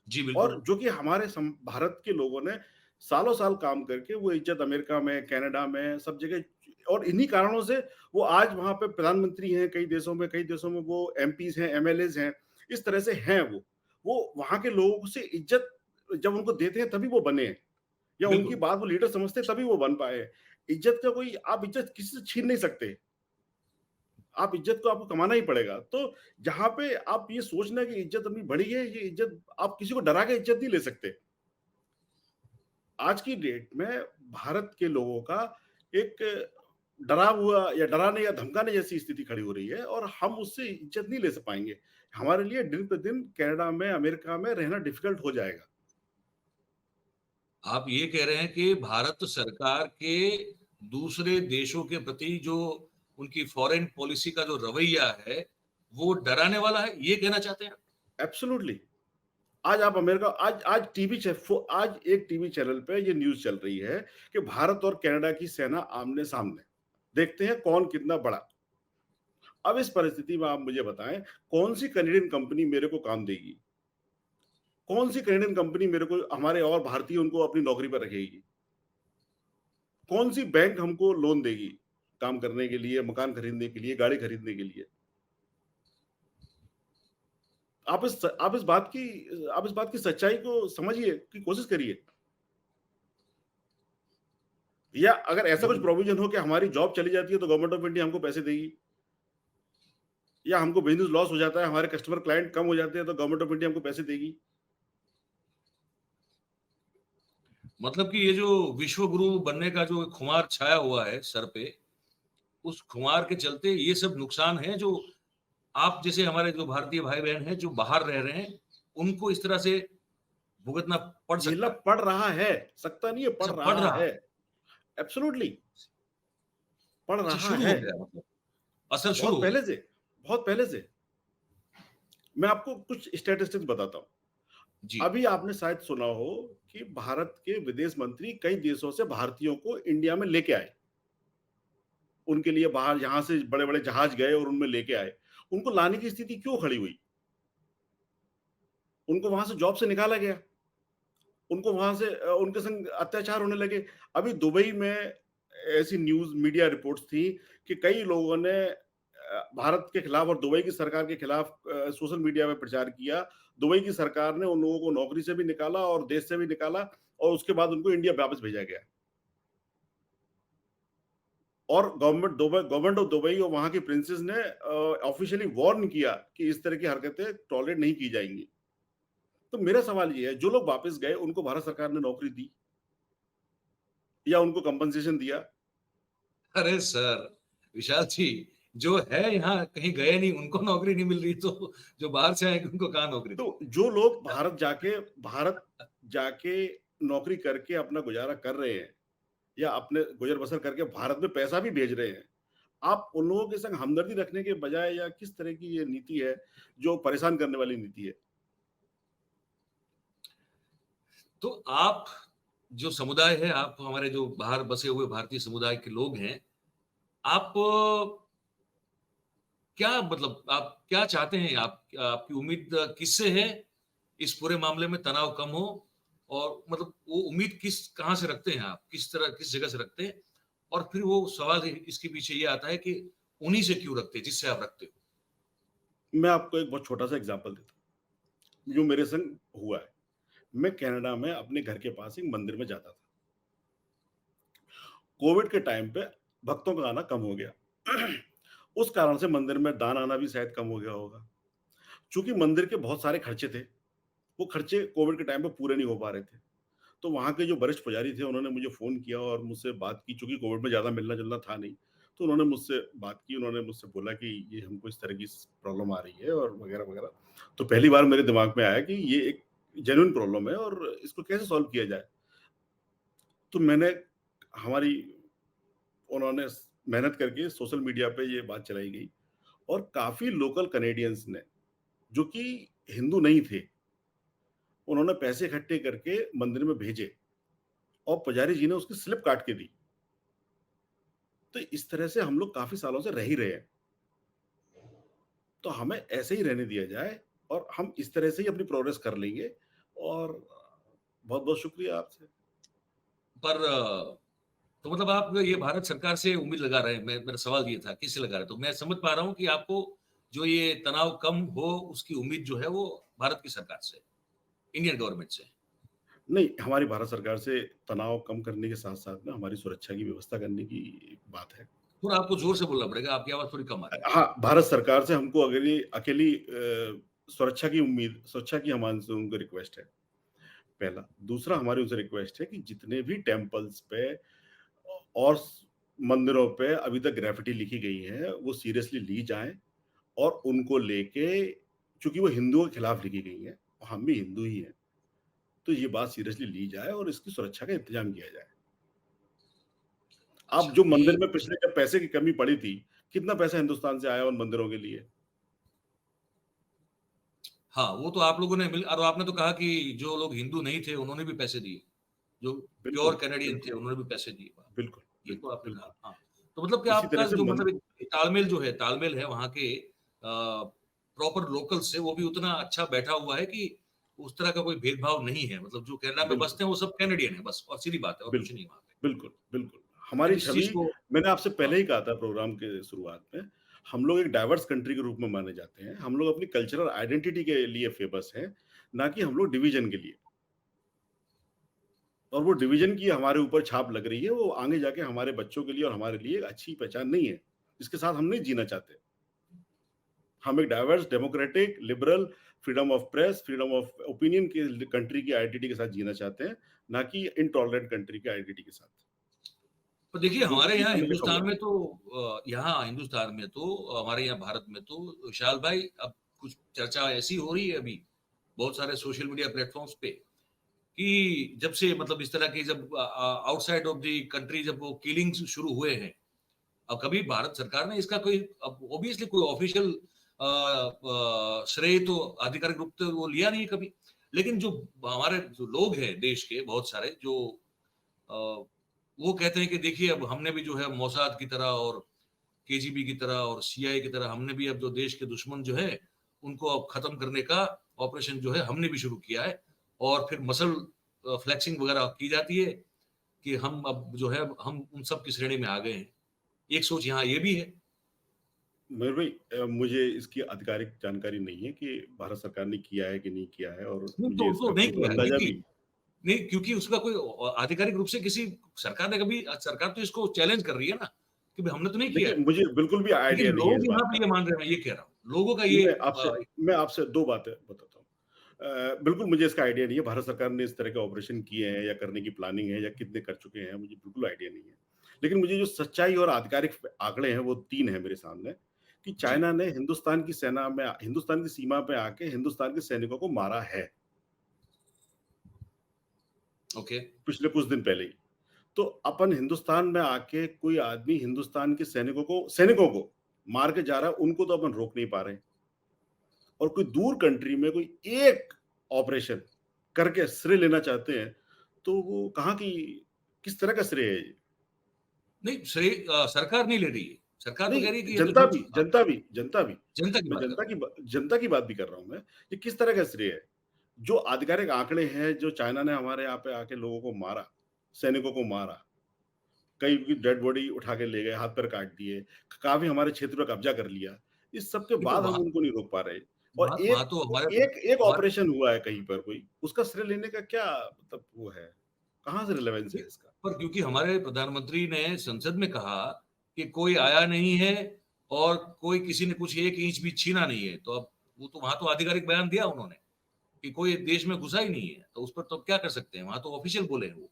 जी, बिल्कुल। और जो कि हमारे भारत के लोगों ने सालों साल काम करके वो इज्जत अमेरिका में, कनाडा में सब जगह और इन्हीं कारणों से वो आज वहाँ पे प्रधानमंत्री हैं कई देशों में वो एमपीज़ हैं, एमएलएज़ हैं, इस तरह से हैं वो। वो वहाँ के लोगों से इज्जत जब उनको देते हैं तभी वो बने हैं। या उनकी बिल्कुल। बात वो लीडर समझते तभी वो बन पाए। इज्जत का कोई आप इज्जत किसी से छीन नहीं सकते। आप इज्जत को आपको कमाना ही पड़ेगा। तो जहाँ पे आप ये सोचना कि इज्जत अपनी बढ़ी है, ये इज्जत आप किसी को डरा के इज्जत नहीं ले सकते। आज की डेट में भारत के लोगों का एक डरा हुआ या डराने या धमकाने जैसी स्थिति खड़ी हो रही है और हम उससे इज्जत नहीं ले पाएँगे। हमारे लिए दिन पे दिन कनाडा में, अमेरिका में रहना डिफिकल्ट हो जाएगा। आप ये कह रहे हैं कि भारत सरकार के दूसरे देशों के प्रति जो उनकी फॉरेन पॉलिसी का जो रवैया है, वो डराने वाला है, ये कहना चाहते हैं आप? एब्सोल्युटली। आज आप अमेरिका आज आज एक टीवी चैनल पे ये न्यूज़ चल रही है कि भारत और कनाडा की सेना आमने-सामने। देखते हैं कौन कितना बड़ा। अब इस परिस्थिति में आप मुझे बताएँ, कौन-सी कनाडियन कंपनी मेरे को काम देगी? कौन-सी कनाडियन कंपनी मेरे को हमारे और भारतीय उनको अपनी नौकरी पर रखेगी? कौन-सी बैंक हमको लोन देगी काम करने के लिए, मकान खरीदने के लिए, गाड़ी खरीदने के लिए? आप इस बात की सच्चाई को समझिए की कोशिश करिए। या अगर ऐसा कुछ बिल्कुल। प्रोविज़न हो कि हमारी जॉब चली जाती है तो गवर्नमेंट ऑफ इंडिया हमको पैसे देगी। या हमको बिज़नेस लॉस हो जाता है, हमारे कस्टमर क्लाइंट कम हो जाते हैं तो गवर्नमेंट ऑफ इंडिया हमको पैसे देगी। मतलब कि ये जो विश्व गुरु बनने का जो खुमार छाया हुआ है सर पे, उस खुमार के चलते ये सब नुकसान है जो आप जैसे हमारे जो भारतीय भाई-बहन हैं जो बाहर रह रहे हैं, उनको इस तरह से भुगतना पड़ झेलना सकता है। पड़ रहा है, सकता नहीं है, पड़ अच्छा पड़ रहा रहा है। है, एब्सोल्युटली पड़ अच्छा रहा शुरू है, हो गया मतलब, असर शुरू बहुत हो पहले गया। से, बहुत पहले से। मैं आपको कुछ स्टैटिस्टिक्स बताता हूँ। जी, अभी आपने शायद सुना हो कि भारत के विदेश मंत्री कई देशों से भारतीयों को इंडिया में लेके आए। उनके लिए बाहर यहाँ से बड़े-बड़े जहाज गए और उनमें लेके आए। उनको लाने की स्थिति क्यों खड़ी हुई? उनको वहाँ से जॉब से निकाला गया। उनको वहाँ से उनके संग अत्याचार होने लगे। अभी दुबई में ऐसी न्यूज़ मीडिया रिपोर्ट्स थी कि कई लोगों ने भारत के खिलाफ और दुबई की सरकार के खिलाफ सोशल मीडिया में प्रचार किया। दुबई की सरकार ने उन लोगों को नौकरी से भी निकाला और देश से भी निकाला और उसके बाद उनको इंडिया वापस भेजा गया। और गवर्नमेंट ऑफ दुबई और वहाँ की प्रिंसेस ने ऑफिशियली वार्न किया कि इस तरह की हरकतें टॉलरेट नहीं की जाएँगी। तो मेरा सवाल ये है, जो लोग वापस गए उनको भारत सरकार ने नौकरी दी या उनको कंपनसेशन दिया? अरे सर, विशाल जी, जो है यहाँ कहीं गए नहीं, उनको नौकरी नहीं मिल रही तो जो बाहर से आएँगे उनको कहाँ नौकरी तो देंगे? जो लोग भारत जाके नौकरी करके अपना गुज़ारा कर रहे हैं या अपने गुज़र-बसर करके भारत में पैसा भी भेज रहे हैं, आप उन लोगों के संग हमदर्दी रखने के बजाय या किस तरह की ये नीति है, जो परेशान करने वाली नीति है? तो आप जो समुदाय है, आप हमारे जो बाहर बसे हुए भारतीय समुदाय के लोग हैं, आप क्या मतलब आप क्या चाहते हैं? आप आपकी उम्मीद किससे है? इस पूरे मामले में तनाव कम हो और मतलब वो उम्मीद कहाँ से रखते हैं आप? किस जगह से रखते हैं? और फिर वो सवाल इसके पीछे ये आता है कि उन्हीं से क्यों रखते हैं, जिससे आप रखते हो? मैं आपको एक बहुत छोटा-सा एग्ज़ाम्पल देता हूँ, जो मेरे संग हुआ है। मैं कनाडा में अपने घर के पास एक मंदिर में जाता था। कोविड के टाइम पे भक्तों का आना कम हो गया। उस कारण से मंदिर में दान आना भी शायद कम हो गया होगा। चूँकि मंदिर के बहुत सारे खर्चे थे, वो खर्चे कोविड के टाइम पे पूरे नहीं हो पा रहे थे। तो वहाँ के जो वरिष्ठ पुजारी थे, उन्होंने मुझे फ़ोन किया और मुझसे बात की, चूँकि कोविड में ज़्यादा मिलना-जुलना था नहीं। तो उन्होंने मुझसे बात की, उन्होंने मुझसे बोला कि ये हमको इस तरह की स प्रॉब्लम आ रही है और वगैरह-वगैरह। तो पहली बार मेरे दिमाग में आया कि ये एक जेन्युइन प्रॉब्लम है और इसको कैसे सॉल्व किया जाए? तो मैंने हमारी उन्होंने मेहनत करके सोशल मीडिया पे ये बात चलाई गई और काफ़ी लोकल कैनेडियंस ने, जो कि हिंदू नहीं थे, उन्होंने पैसे इकट्ठे करके मंदिर में भेजे और पुजारी जी ने उसकी स्लिप काट के दी। तो इस तरह से हम लोग काफ़ी सालों से रह ही रहे हैं। तो हमें ऐसे ही रहने दिया जाए और हम इस तरह से ही अपनी प्रोग्रेस कर लेंगे और बहुत-बहुत शुक्रिया आपसे। पर तो मतलब आप ये भारत सरकार से उम्मीद लगा रहे हैं, मेरा सवाल ये था, किससे लगा रहे हैं? तो मैं समझ पा रहा हूँ कि आपको जो ये तनाव कम हो, उसकी उम्मीद जो है वो भारत की सरकार से, इंडियन गवर्नमेंट से। नहीं, हमारी भारत सरकार से तनाव कम करने के साथ-साथ में हमारी सुरक्षा की व्यवस्था करने की बात है। थोड़ा आपको ज़ोर से बोलना पड़ेगा, आपकी आवाज़ थोड़ी कम आ रही है। हाँ, भारत सरकार से हमको अकेली सुरक्षा की हमसे उनको रिक्वेस्ट है, पहला। दूसरा हमारी उनसे रिक्वेस्ट है कि जितने भी टेम्पल्स पे और मंदिरों पे अभी तक ग्राफ़िटी लिखी गई है, वो सीरियसली ली जाएँ और उनको लेके, चूँकि वो हिंदुओं के खिलाफ लिखी गई हैं, हम भी हिंदू ही हैं, तो ये बात सीरियसली ली जाए और इसकी सुरक्षा का इंतज़ाम किया जाए। अब अच्छा, जो ये मंदिर में पिछले जब पैसे की कमी पड़ी थी, कितना पैसा हिंदुस्तान से आया उन मंदिरों के लिए? हाँ, वो तो आप लोगों ने मिल और आपने तो कहा कि जो लोग हिंदू नहीं थे, उन्होंने भी पैसे दिए। जो प्योर बिल्कुल, कैनेडियन थे, बिल्कुल, उन्होंने भी पैसे दिए। वाह! बिल्कुल, ये तो बिल्कुल, आपने बिल्कुल। कहा, हाँ। तो मतलब कि इसी तरह आपका से जो मतलब एक तालमेल है वहाँ के प्रॉपर लोकल से, वो भी उतना अच्छा बैठा हुआ है कि उस तरह का कोई भेदभाव नहीं है। मतलब जो कनाडा में बिल्कुल, बसते हैं, वो सब कैनेडियन है बस और सीधी बात है और कुछ बिल्कुल, नहीं वहाँ पे। बिल्कुल, बिल्कुल। मैं हमारी इस छवि, चीज़ को मैंने आपसे हाँ, पहले ही कहा था प्रोग्राम के शुरुआत में, हम लोग एक डाइवर्स कंट्री के रूप में माने जाते हैं। हम लोग अपनी कल्चरल आइडेंटिटी के लिए फेमस हैं, ना कि हम लोग डिवीज़न के लिए। और वो डिवीज़न की हमारे ऊपर छाप लग रही है, वो आगे जाके हमारे बच्चों के लिए और हमारे लिए एक अच्छी पहचान नहीं है। इसके साथ हम नहीं जीना चाहते। हम एक diverse, democratic, liberal, freedom of press, freedom of opinion की कंट्री की आइडेंटिटी के साथ जीना चाहते हैं, ना कि इनटॉलरेंट कंट्री की आइडेंटिटी के साथ। तो देखिए जो हमारे ये यहाँ मैंने लिखा हुआ हिंदुस्तान है। में तो यहाँ हिंदुस्तान में तो हमारे यहाँ भारत में तो विशाल भाई अब कुछ चर्चा ऐसी हो रही है अभी बहुत सारे सोशल मीडिया प्लेटफॉर्म्स पे कि जब से मतलब इस तरह की जब आउटसाइड ऑफ द कंट्री जब वो किलिंग्स शुरू हुए हैं अब कभी भारत सरकार ने इसका कोई अब ऑब्वियसली कोई ऑफिशियल श्रेय तो आधिकारिक रूप से वो लिया नहीं कभी लेकिन जो हमारे जो लोग हैं देश के बहुत सारे जो अ, वो कहते हैं कि देखिए अब हमने भी जो है मोसाद की तरह और केजीबी की तरह और सीआईए की तरह हमने भी अब जो देश के दुश्मन जो है उनको अब खत्म करने का ऑपरेशन जो है हमने भी शुरू किया है और फिर मसल फ्लेक्सिंग वगैरह की जाती है कि हम अब जो है हम उन सब की श्रेणी में आ गए हैं एक सोच यहाँ ये भी है मयूर भाई, मुझे इसकी आधिकारिक जानकारी नहीं है कि भारत सरकार ने किया है कि नहीं किया है, और नहीं मुझे तो इसका उसको नहीं बिल्कुल किया अंदाजा देखिए भी नहीं क्योंकि उसका कोई आधिकारिक रूप से किसी सरकार ने कभी सरकार तो इसको चैलेंज कर रही है ना कि भाई हमने तो नहीं किया देखिए, है मुझे बिल्कुल भी लेकिन आइडिया नहीं है इस लोग बात यहाँ पे का। ये मान रहे हैं मैं ये कह रहा हूँ लोगों का ये मैं आपसे मैं आपसे 2 बातें बताता हूँ। बिल्कुल मुझे इसका आइडिया नहीं है, भारत सरकार ने इस तरह के ऑपरेशन किए हैं या करने की प्लानिंग है या कितने कर चुके हैं, मुझे बिल्कुल आइडिया नहीं है। लेकिन मुझे जो सच्चाई और आधिकारिक आंकड़े हैं, वो 3 हैं मेरे सामने, कि जी चाइना ने हिंदुस्तान की सीमा पे आके हिंदुस्तान के सैनिकों को मारा है, ओके पिछले कुछ दिन पहले ही। तो अपन हिंदुस्तान में आके कोई आदमी हिंदुस्तान के सैनिकों को मार के जा रहा है, उनको तो अपन रोक नहीं पा रहे। और कोई दूर कंट्री में कोई एक ऑपरेशन करके श्रेय लेना चाहते हैं, तो वो कहाँ की किस तरह का श्रेय है ये? नहीं श्रेय सरकार नहीं ले रही है सरकार तो नहीं, कह रही है कि ये तो जनता झूठ भी हाँ, जनता भी जनता भी। जनता की मैं बात कर रहा हूँ जनता की बात भी कर रहा हूँ मैं। ये किस तरह का श्रेय है? जो आधिकारिक आंकड़े हैं, जो चाइना ने हमारे यहाँ पे आके लोगों को मारा, सैनिकों को मारा, कई की डेड बॉडी उठा के ले गए, हाथ-पैर काट दिए, काफ़ी हमारे क्षेत्र पे कब्जा कर लिया। इस सब के नहीं तो बाद हम उनको नहीं रोक पा रहे। और वहाँ तो हमारे एक एक हमारे ऑपरेशन हुआ है कहीं पर कोई, उसका श्रेय लेने का क्या मतलब वो है? कहाँ से रिलेवेंस है इसका? पर क्योंकि हमारे प्रधानमंत्री ने संसद में कहा कि कोई आया नहीं है और कोई किसी ने कुछ 1 इंच भी छीना नहीं है। तो अब वो तो वहाँ तो आधिकारिक बयान दिया उन्होंने कि कोई देश में घुसा ही नहीं है। तो उस पर तो अब क्या कर सकते हैं? वहाँ तो ऑफ़िशियल बोले हैं वो।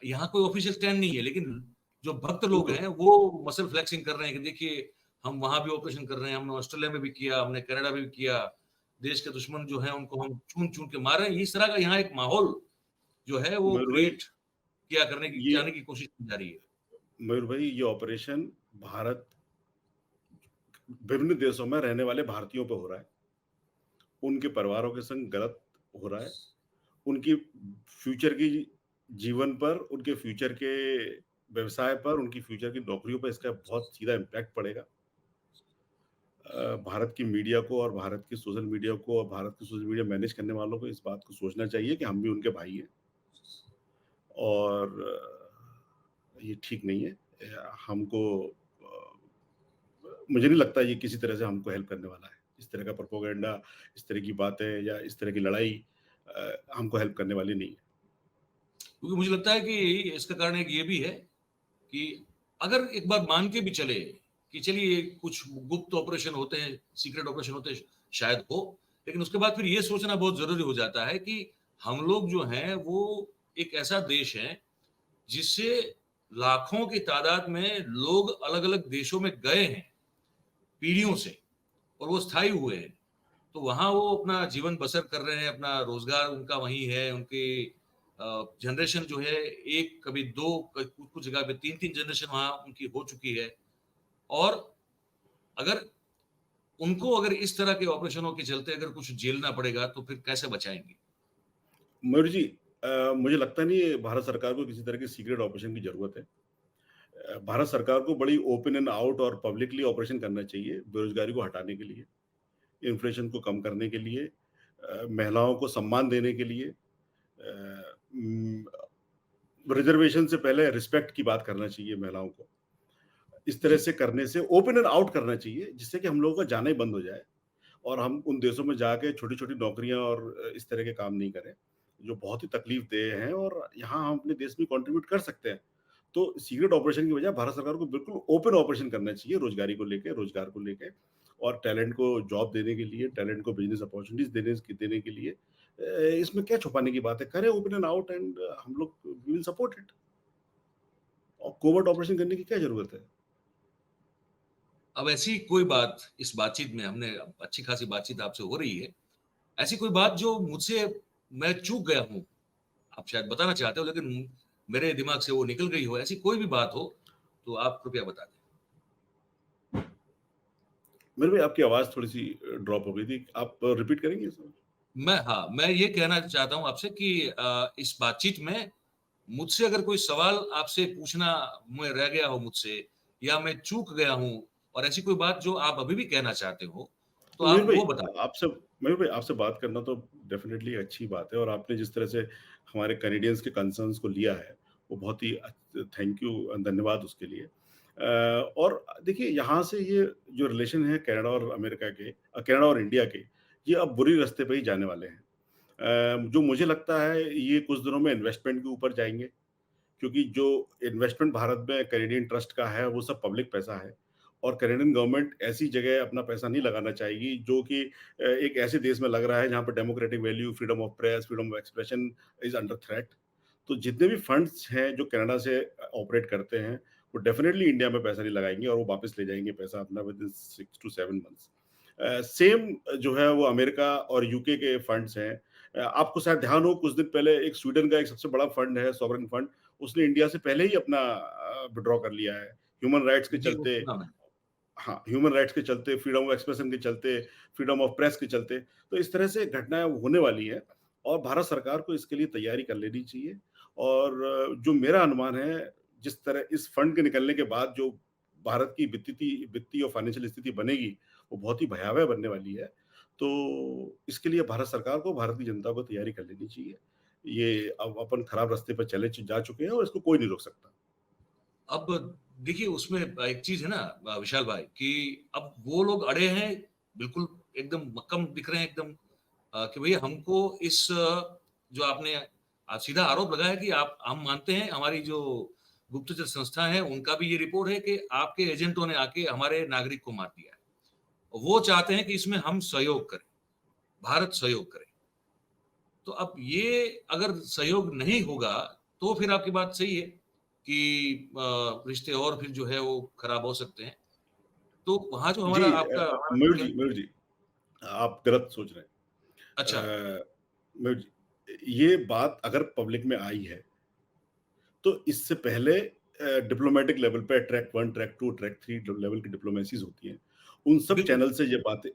यहाँ कोई ऑफ़िशियल स्टैंड नहीं है, लेकिन जो भक्त लोग बिल्कुल। हैं, वो मसल फ्लेक्सिंग कर रहे हैं कि देखिए, हम वहाँ भी ऑपरेशन कर रहे हैं, हमने ऑस्ट्रेलिया में भी किया, हमने कनाडा में भी किया। देश के दुश्मन जो हैं, उनको हम चून-चून के मार रहे हैं। इस तरह का यहाँ एक माहौल जो है, वो मयूर भाई, क्रिएट किया करने की ये जाने की कोशिश की जा रही है। मयूर भाई, ये ऑपरेशन भारत विभिन्न देशों में रहने वाले भारतीयों पे हो रहा है। उनके परिवारों के संग गलत हो रहा है। उनकी फ्यूचर की जीवन पर, उनके फ्यूचर के व्यवसाय पर, उनकी फ्यूचर की नौकरियों पर इसका बहुत सीधा इम्पैक्ट पड़ेगा। भारत की मीडिया को और भारत की सोशल मीडिया को और भारत की सोशल मीडिया मैनेज करने वालों को इस बात को सोचना चाहिए कि हम भी उनके भाई हैं, और ये ठीक नहीं है। हमको मुझे नहीं लगता ये किसी तरह से हमको हेल्प करने वाला है। इस तरह का प्रोपेगेंडा, इस तरह की बातें या इस तरह की लड़ाई हमको हेल्प करने वाली नहीं है। क्योंकि मुझे लगता है कि इसका कारण एक ये भी है कि अगर एक बार मान के भी चले कि चलिए कुछ गुप्त ऑपरेशन होते हैं, सीक्रेट ऑपरेशन होते हैं, शायद हो, लेकिन उसके बाद फिर ये सोचना बहुत ज़रूरी हो जाता है कि हम लोग जो हैं, वो एक ऐसा देश है जिससे लाखों की तादाद में लोग अलग-अलग देशों में गए हैं, पीढ़ियों से और वो स्थायी हुए हैं। तो वहाँ वो अपना जीवन बसर कर रहे हैं, अपना रोज़गार उनका वहीं है, उनके जनरेशन जो है 1 कभी 2 कुछ जगह पे 3-3 जनरेशन वहाँ उनकी हो चुकी है और अगर उनको अगर इस तरह के ऑपरेशनों के चलते अगर कुछ झेलना पड़ेगा, तो फिर कैसे बचाएँगे? मयूर जी, मुझे लगता नहीं है भारत सरकार को किसी तरह की सीक्रेट ऑपरेशन की ज़रूरत है। भारत सरकार को बड़ी ओपन एंड आउट और पब्लिकली ऑपरेशन करना चाहिए, बेरोज़गारी को हटाने के लिए, इन्फ्लेशन को कम करने के लिए, महिलाओं को सम्मान देने के लिए, रिज़र्वेशन से पहले रिस्पेक्ट की बात करना चाहिए महिलाओं को। इस तरह जी, से करने से ओपन एंड आउट करना चाहिए, जिससे कि हम लोगों का जाना ही बंद हो जाए और हम उन देशों में जाके छोटी-छोटी नौकरियाँ और इस तरह के काम नहीं करें, जो बहुत ही तकलीफ़देह हैं, और यहाँ हम अपने देश में कंट्रीब्यूट कर सकते हैं। तो सीक्रेट ऑपरेशन की बजाय भारत सरकार को बिल्कुल ओपन ऑपरेशन करना चाहिए रोज़गार को लेके, और टैलेंट को जॉब देने के लिए, टैलेंट को बिज़नेस अपॉर्च्युनिटीज़ देने के लिए, इसमें क्या छुपाने की बात है? करें ओपन एंड आउट एंड हम लोग वी विल सपोर्ट इट। और कोवर्ट ऑपरेशन करने की क्या ज़रूरत है? अब ऐसी कोई बात इस बातचीत में हमने अच्छी खासी बातचीत आपसे हो रही है। ऐसी कोई बात जो मुझसे मैं चूक गया हूँ, आप शायद बताना चाहते हो लेकिन मेरे दिमाग से वो निकल गई हो, ऐसी कोई भी बात हो, तो आप कृपया बता दें। मेरे भाई आपकी आवाज़ थोड़ी-सी ड्रॉप हो गई थी। आप रिपीट करेंगे इसे? मैं ये कहना चाहता हूँ आपसे कि इस बातचीत में मुझसे अगर कोई सवाल आपसे पूछना में रह गया हो मुझसे या मैं चूक गया हूँ और ऐसी कोई बात जो आप अभी भी कहना चाहते हो, तो मीर आप भाई वो बता दें। आपसे मीर भाई आपसे बात करना तो डेफ़िनेटली अच्छी बात है और आपने जिस तरह से हमारे कैनेडियंस के कंसर्न्स को लिया है, वो बहुत ही थैंक यू धन्यवाद उसके लिए। और देखिए यहाँ से ये जो रिलेशन है कनाडा और अमेरिका के कनाडा और इंडिया के, ये अब बुरी रास्ते पे ही जाने वाले हैं। जो मुझे लगता है ये कुछ दिनों में इन्वेस्टमेंट के ऊपर जाएँगे। क्योंकि जो इन्वेस्टमेंट भारत में कैनेडियन ट्रस्ट का है, वो सब पब्लिक पैसा है और कैनेडियन गवर्नमेंट ऐसी जगह अपना पैसा नहीं लगाना चाहेगी, जो कि एक ऐसे देश में लग रहा है, जहाँ पे democratic value, freedom of press, freedom of expression is under threat. तो जितने भी फंड्स हैं, जो कनाडा से ऑपरेट करते हैं, वो डेफ़िनिटली इंडिया में पैसा नहीं लगाएँगे और वो वापस ले जाएँगे पैसा अपना विदिन 6 टू 7 मंथ्स। सेम जो है वो अमेरिका और यूके के फंड्स हैं। आपको शायद ध्यान हो कुछ दिन पहले एक स्वीडन का एक सबसे बड़ा फंड है, सॉवरेन फंड, उसने इंडिया से पहले ही अपना विथड्रॉ कर लिया है। ह्यूमन राइट्स के जी, वो चलते सुना मैंने। हाँ, ह्यूमन राइट्स के चलते, फ्रीडम ऑफ एक्सप्रेशन के चलते, फ्रीडम ऑफ प्रेस के चलते, तो इस तरह से घटनाएँ होने वाली हैं और भारत सरकार को इसके लिए तैयारी कर लेनी चाहिए और जो मेरा अनुमान है, जिस तरह इस फंड के निकलने के बाद जो भारत की वित्तीय और फाइनेंशियल स्थिति बनेगी, वो बहुत ही भयावह बनने वाली है। तो इसके लिए भारत सरकार को, भारत की जनता को तैयारी कर लेनी चाहिए। ये अब अपन खराब रास्ते पर चले च जा चुके हैं और इसको कोई नहीं रोक सकता। अब देखिए उसमें एक चीज़ है ना विशाल भाई कि अब वो लोग अड़े हैं, बिल्कुल एकदम मक्कम दिख रहे हैं एकदम कि भैया हमको इस जो आपने सीधा आरोप लगाया कि आप हम मानते हैं हमारी जो गुप्तचर संस्था है उनका भी ये रिपोर्ट है कि आपके एजेंटों ने आके हमारे नागरिक को मार दिया है। वो चाहते हैं कि इसमें हम सहयोग करें, भारत सहयोग करे। तो अब ये अगर सहयोग नहीं होगा, तो फिर आपकी बात सही है कि रिश्ते और फिर जो है वो खराब हो सकते हैं। तो वहाँ जो जी हमारा जो है मयूर जी, आप गलत सोच रहे अच्छा, हैं। मयूर जी, ये बात अगर पब्लिक में आई है, तो इससे पहले डिप्लोमैटिक लेवल पे ट्रैक 1, ट्रैक 2, ट्रैक 3 लेवल की डिप्लोमेसीज़ होती हैं। उन सब बिल्कुल, चैनल से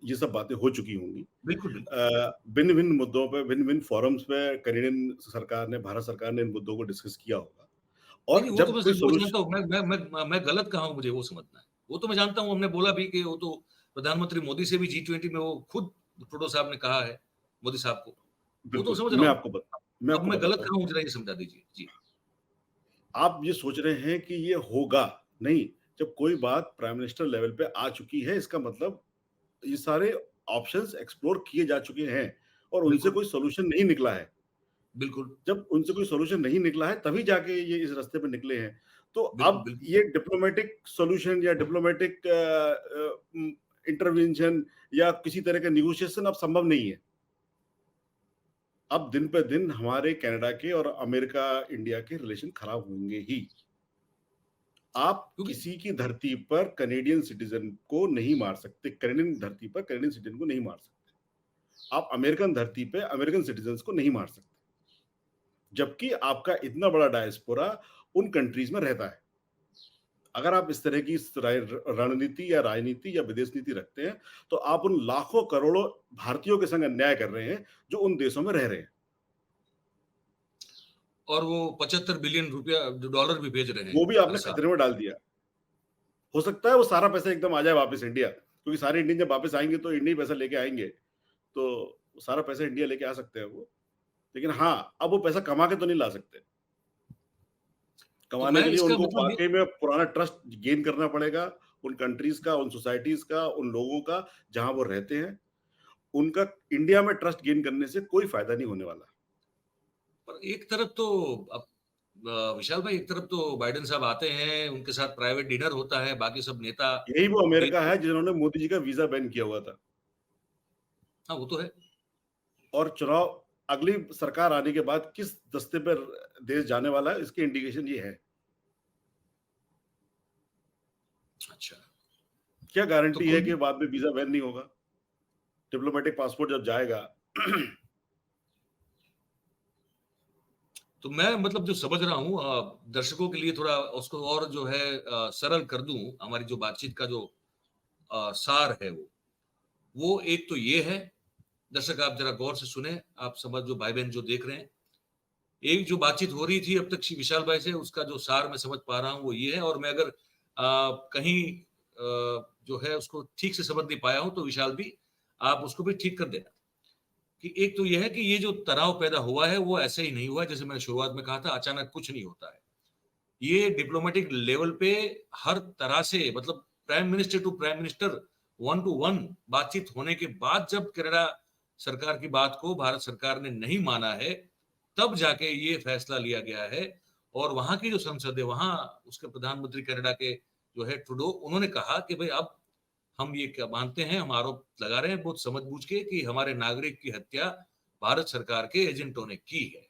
ये सब बातें हो चुकी होंगी। बिल्कुल, बिल्कुल। भिन्न-भिन्न मुद्दों पे, भिन्न-भिन्न फोरम्स पे कैनेडियन सरकार ने, भारत सरकार ने इन मुद्दों को डिस्कस किया होगा नहीं, और नहीं, वो तो जब कोई वो सोल्यूश जानता हूँ। मैं गलत कहाँ हूँ मुझे वो समझना है। वो तो मैं जानता हूँ, हमने बोला भी कि वो तो प्रधानमंत्री मोदी से भी जी20 में वो खुद ट्रूडो साहब ने कहा है, मोदी साहब को। वो तो बिल्कुल, समझ रहा हूँ। मैं अब आपको मैं गलत बताता हूँ। कहाँ हूँ ज़रा ये समझा दीजिए? जी, आप ये सोच रहे हैं कि ये होगा, नहीं, जब कोई बात प्राइम मिनिस्टर लेवल पे आ चुकी है, इसका मतलब ये सारे ऑप्शंस एक्सप्लोर किए जा चुके हैं और उनसे बिल्कुल, कोई सॉल्यूशन नहीं निकला है। बिल्कुल, जब उनसे कोई सॉल्यूशन नहीं निकला है, तभी जाके ये इस रास्ते पे निकले हैं। तो बिल्कुल, अब बिल्कुल। ये डिप्लोमैटिक सॉल्यूशन या डिप्लोमैटिक इंटरवेंशन या किसी तरह का नेगोशिएशन अब संभव नहीं है। अब दिन पे दिन हमारे कनाडा के और अमेरिका, इंडिया के रिलेशन खराब होंगे ही। आप क्योंकि किसी की धरती पर कैनेडियन सिटीज़न को नहीं मार सकते, कैनेडियन धरती पर कैनेडियन सिटीज़न को नहीं मार सकते। आप अमेरिकन धरती पे अमेरिकन सिटीज़न्स को नहीं मार सकते। जबकि आपका इतना बड़ा डायस्पोरा उन कंट्रीज़ में रहता है। अगर आप इस तरह की रणनीति या राजनीति या विदेश नीति रखते हैं, तो आप उन लाखों करोड़ों भारतीयों के संग अन्याय कर रहे हैं, जो उन देशों में रह रहे हैं। और वो 75 बिलियन रुपया डॉलर भी भेज रहे हैं वो भी हर आपने साल। खतरे में डाल दिया। हो सकता है वो सारा पैसा एकदम आ जाए वापस इंडिया, क्योंकि सारे इंडियन जब वापस आएँगे तो इंडिया ही पैसा लेके आएँगे। तो सारा पैसा इंडिया लेके आ सकते हैं वो। लेकिन हाँ, अब वो पैसा कमा के तो नहीं ला सकते। तो कमाने मैं के लिए इसका उनको मतलब ये वाक़ई में पुराना ट्रस्ट गेन करना पड़ेगा, उन कंट्रीज़ का, उन सोसाइटीज़ का, उन लोगों का, जहाँ वो रहते हैं। उनका इंडिया में ट्रस्ट गेन करने से कोई फ़ायदा नहीं होने वाला। पर एक तरफ तो अब विशाल भाई एक तरफ तो बाइडेन साहब आते हैं, उनके साथ प्राइवेट डिनर होता है, बाकी सब नेता यही वो देश अमेरिका के है जिन्होंने मोदी जी का वीज़ा बैन किया हुआ था हाँ, वो तो है। और चुनाव अगली सरकार आने के बाद किस दस्ते पर देश जाने वाला है, इसकी इंडिकेशन ये है। अच्छा, क्या तो गारंटी है कि कुल बाद में वीजा बैन नहीं होगा? डिप्लोमेटिक पासपोर्ट जब जाएगा तो मैं मतलब जो समझ रहा हूँ दर्शकों के लिए थोड़ा उसको और जो है सरल कर दूं, हमारी जो बातचीत का जो सार है वो एक तो ये है, दर्शक आप जरा गौर से सुने, आप समझ जो भाई बहन जो देख रहे हैं, एक जो बातचीत हो रही थी अब तक विशाल भाई से, उसका जो सार मैं समझ पा रहा हूँ वो ये है, और मैं अगर कहीं जो है उसको ठीक से समझ नहीं पाया हूं तो विशाल भी आप उसको भी ठीक कर देना। कि एक तो यह है कि ये जो तनाव पैदा हुआ है वो ऐसे ही नहीं हुआ, जैसे मैंने शुरुआत में कहा था अचानक कुछ नहीं होता है। ये डिप्लोमेटिक लेवल पे हर तरह से, मतलब prime minister to prime minister, one to one बातचीत होने के बाद जब कनाडा सरकार की बात को भारत सरकार ने नहीं माना है, तब जाके ये फैसला लिया गया है। और वहां की जो संसद है, वहां उसके प्रधानमंत्री कनाडा के जो है ट्रूडो, उन्होंने कहा कि भाई अब हम ये क्या मानते हैं, हम आरोप लगा रहे हैं बहुत समझ बूझ के कि हमारे नागरिक की हत्या भारत सरकार के एजेंटों ने की है।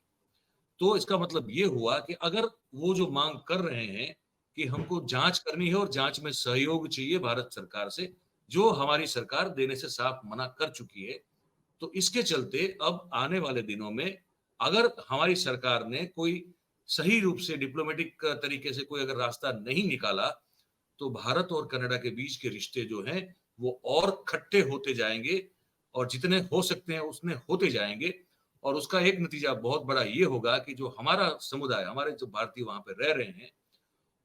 तो इसका मतलब ये हुआ कि अगर वो जो मांग कर रहे हैं कि हमको जांच करनी है और जांच में सहयोग चाहिए भारत सरकार से, जो हमारी सरकार देने से साफ मना कर चुकी है, तो इसके चलते अब आने वाले दिनों में अगर हमारी सरकार ने कोई सही रूप से डिप्लोमेटिक तरीके से कोई अगर रास्ता नहीं निकाला, तो भारत और कनाडा के बीच के रिश्ते जो हैं वो और खट्टे होते जाएंगे, और जितने हो सकते हैं उतने होते जाएंगे। और उसका एक नतीजा बहुत बड़ा ये होगा कि जो हमारा समुदाय, हमारे जो भारतीय वहां पे रह रहे हैं,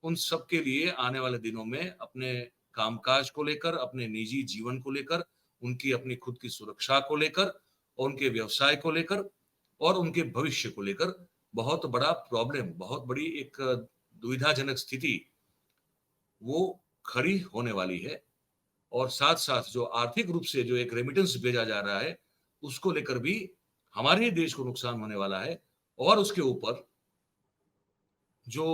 उन सब के लिए आने वाले दिनों में अपने कामकाज को लेकर, अपने निजी जीवन को लेकर, उनकी अपनी खुद की सुरक्षा को लेकर, उनके व्यवसाय को लेकर और उनके भविष्य को लेकर बहुत बड़ा प्रॉब्लम, बहुत बड़ी एक दुविधाजनक स्थिति वो खड़ी होने वाली है। और साथ साथ जो आर्थिक रूप से जो एक रेमिटेंस भेजा जा रहा है, उसको लेकर भी हमारे ही देश को नुकसान होने वाला है। और उसके ऊपर जो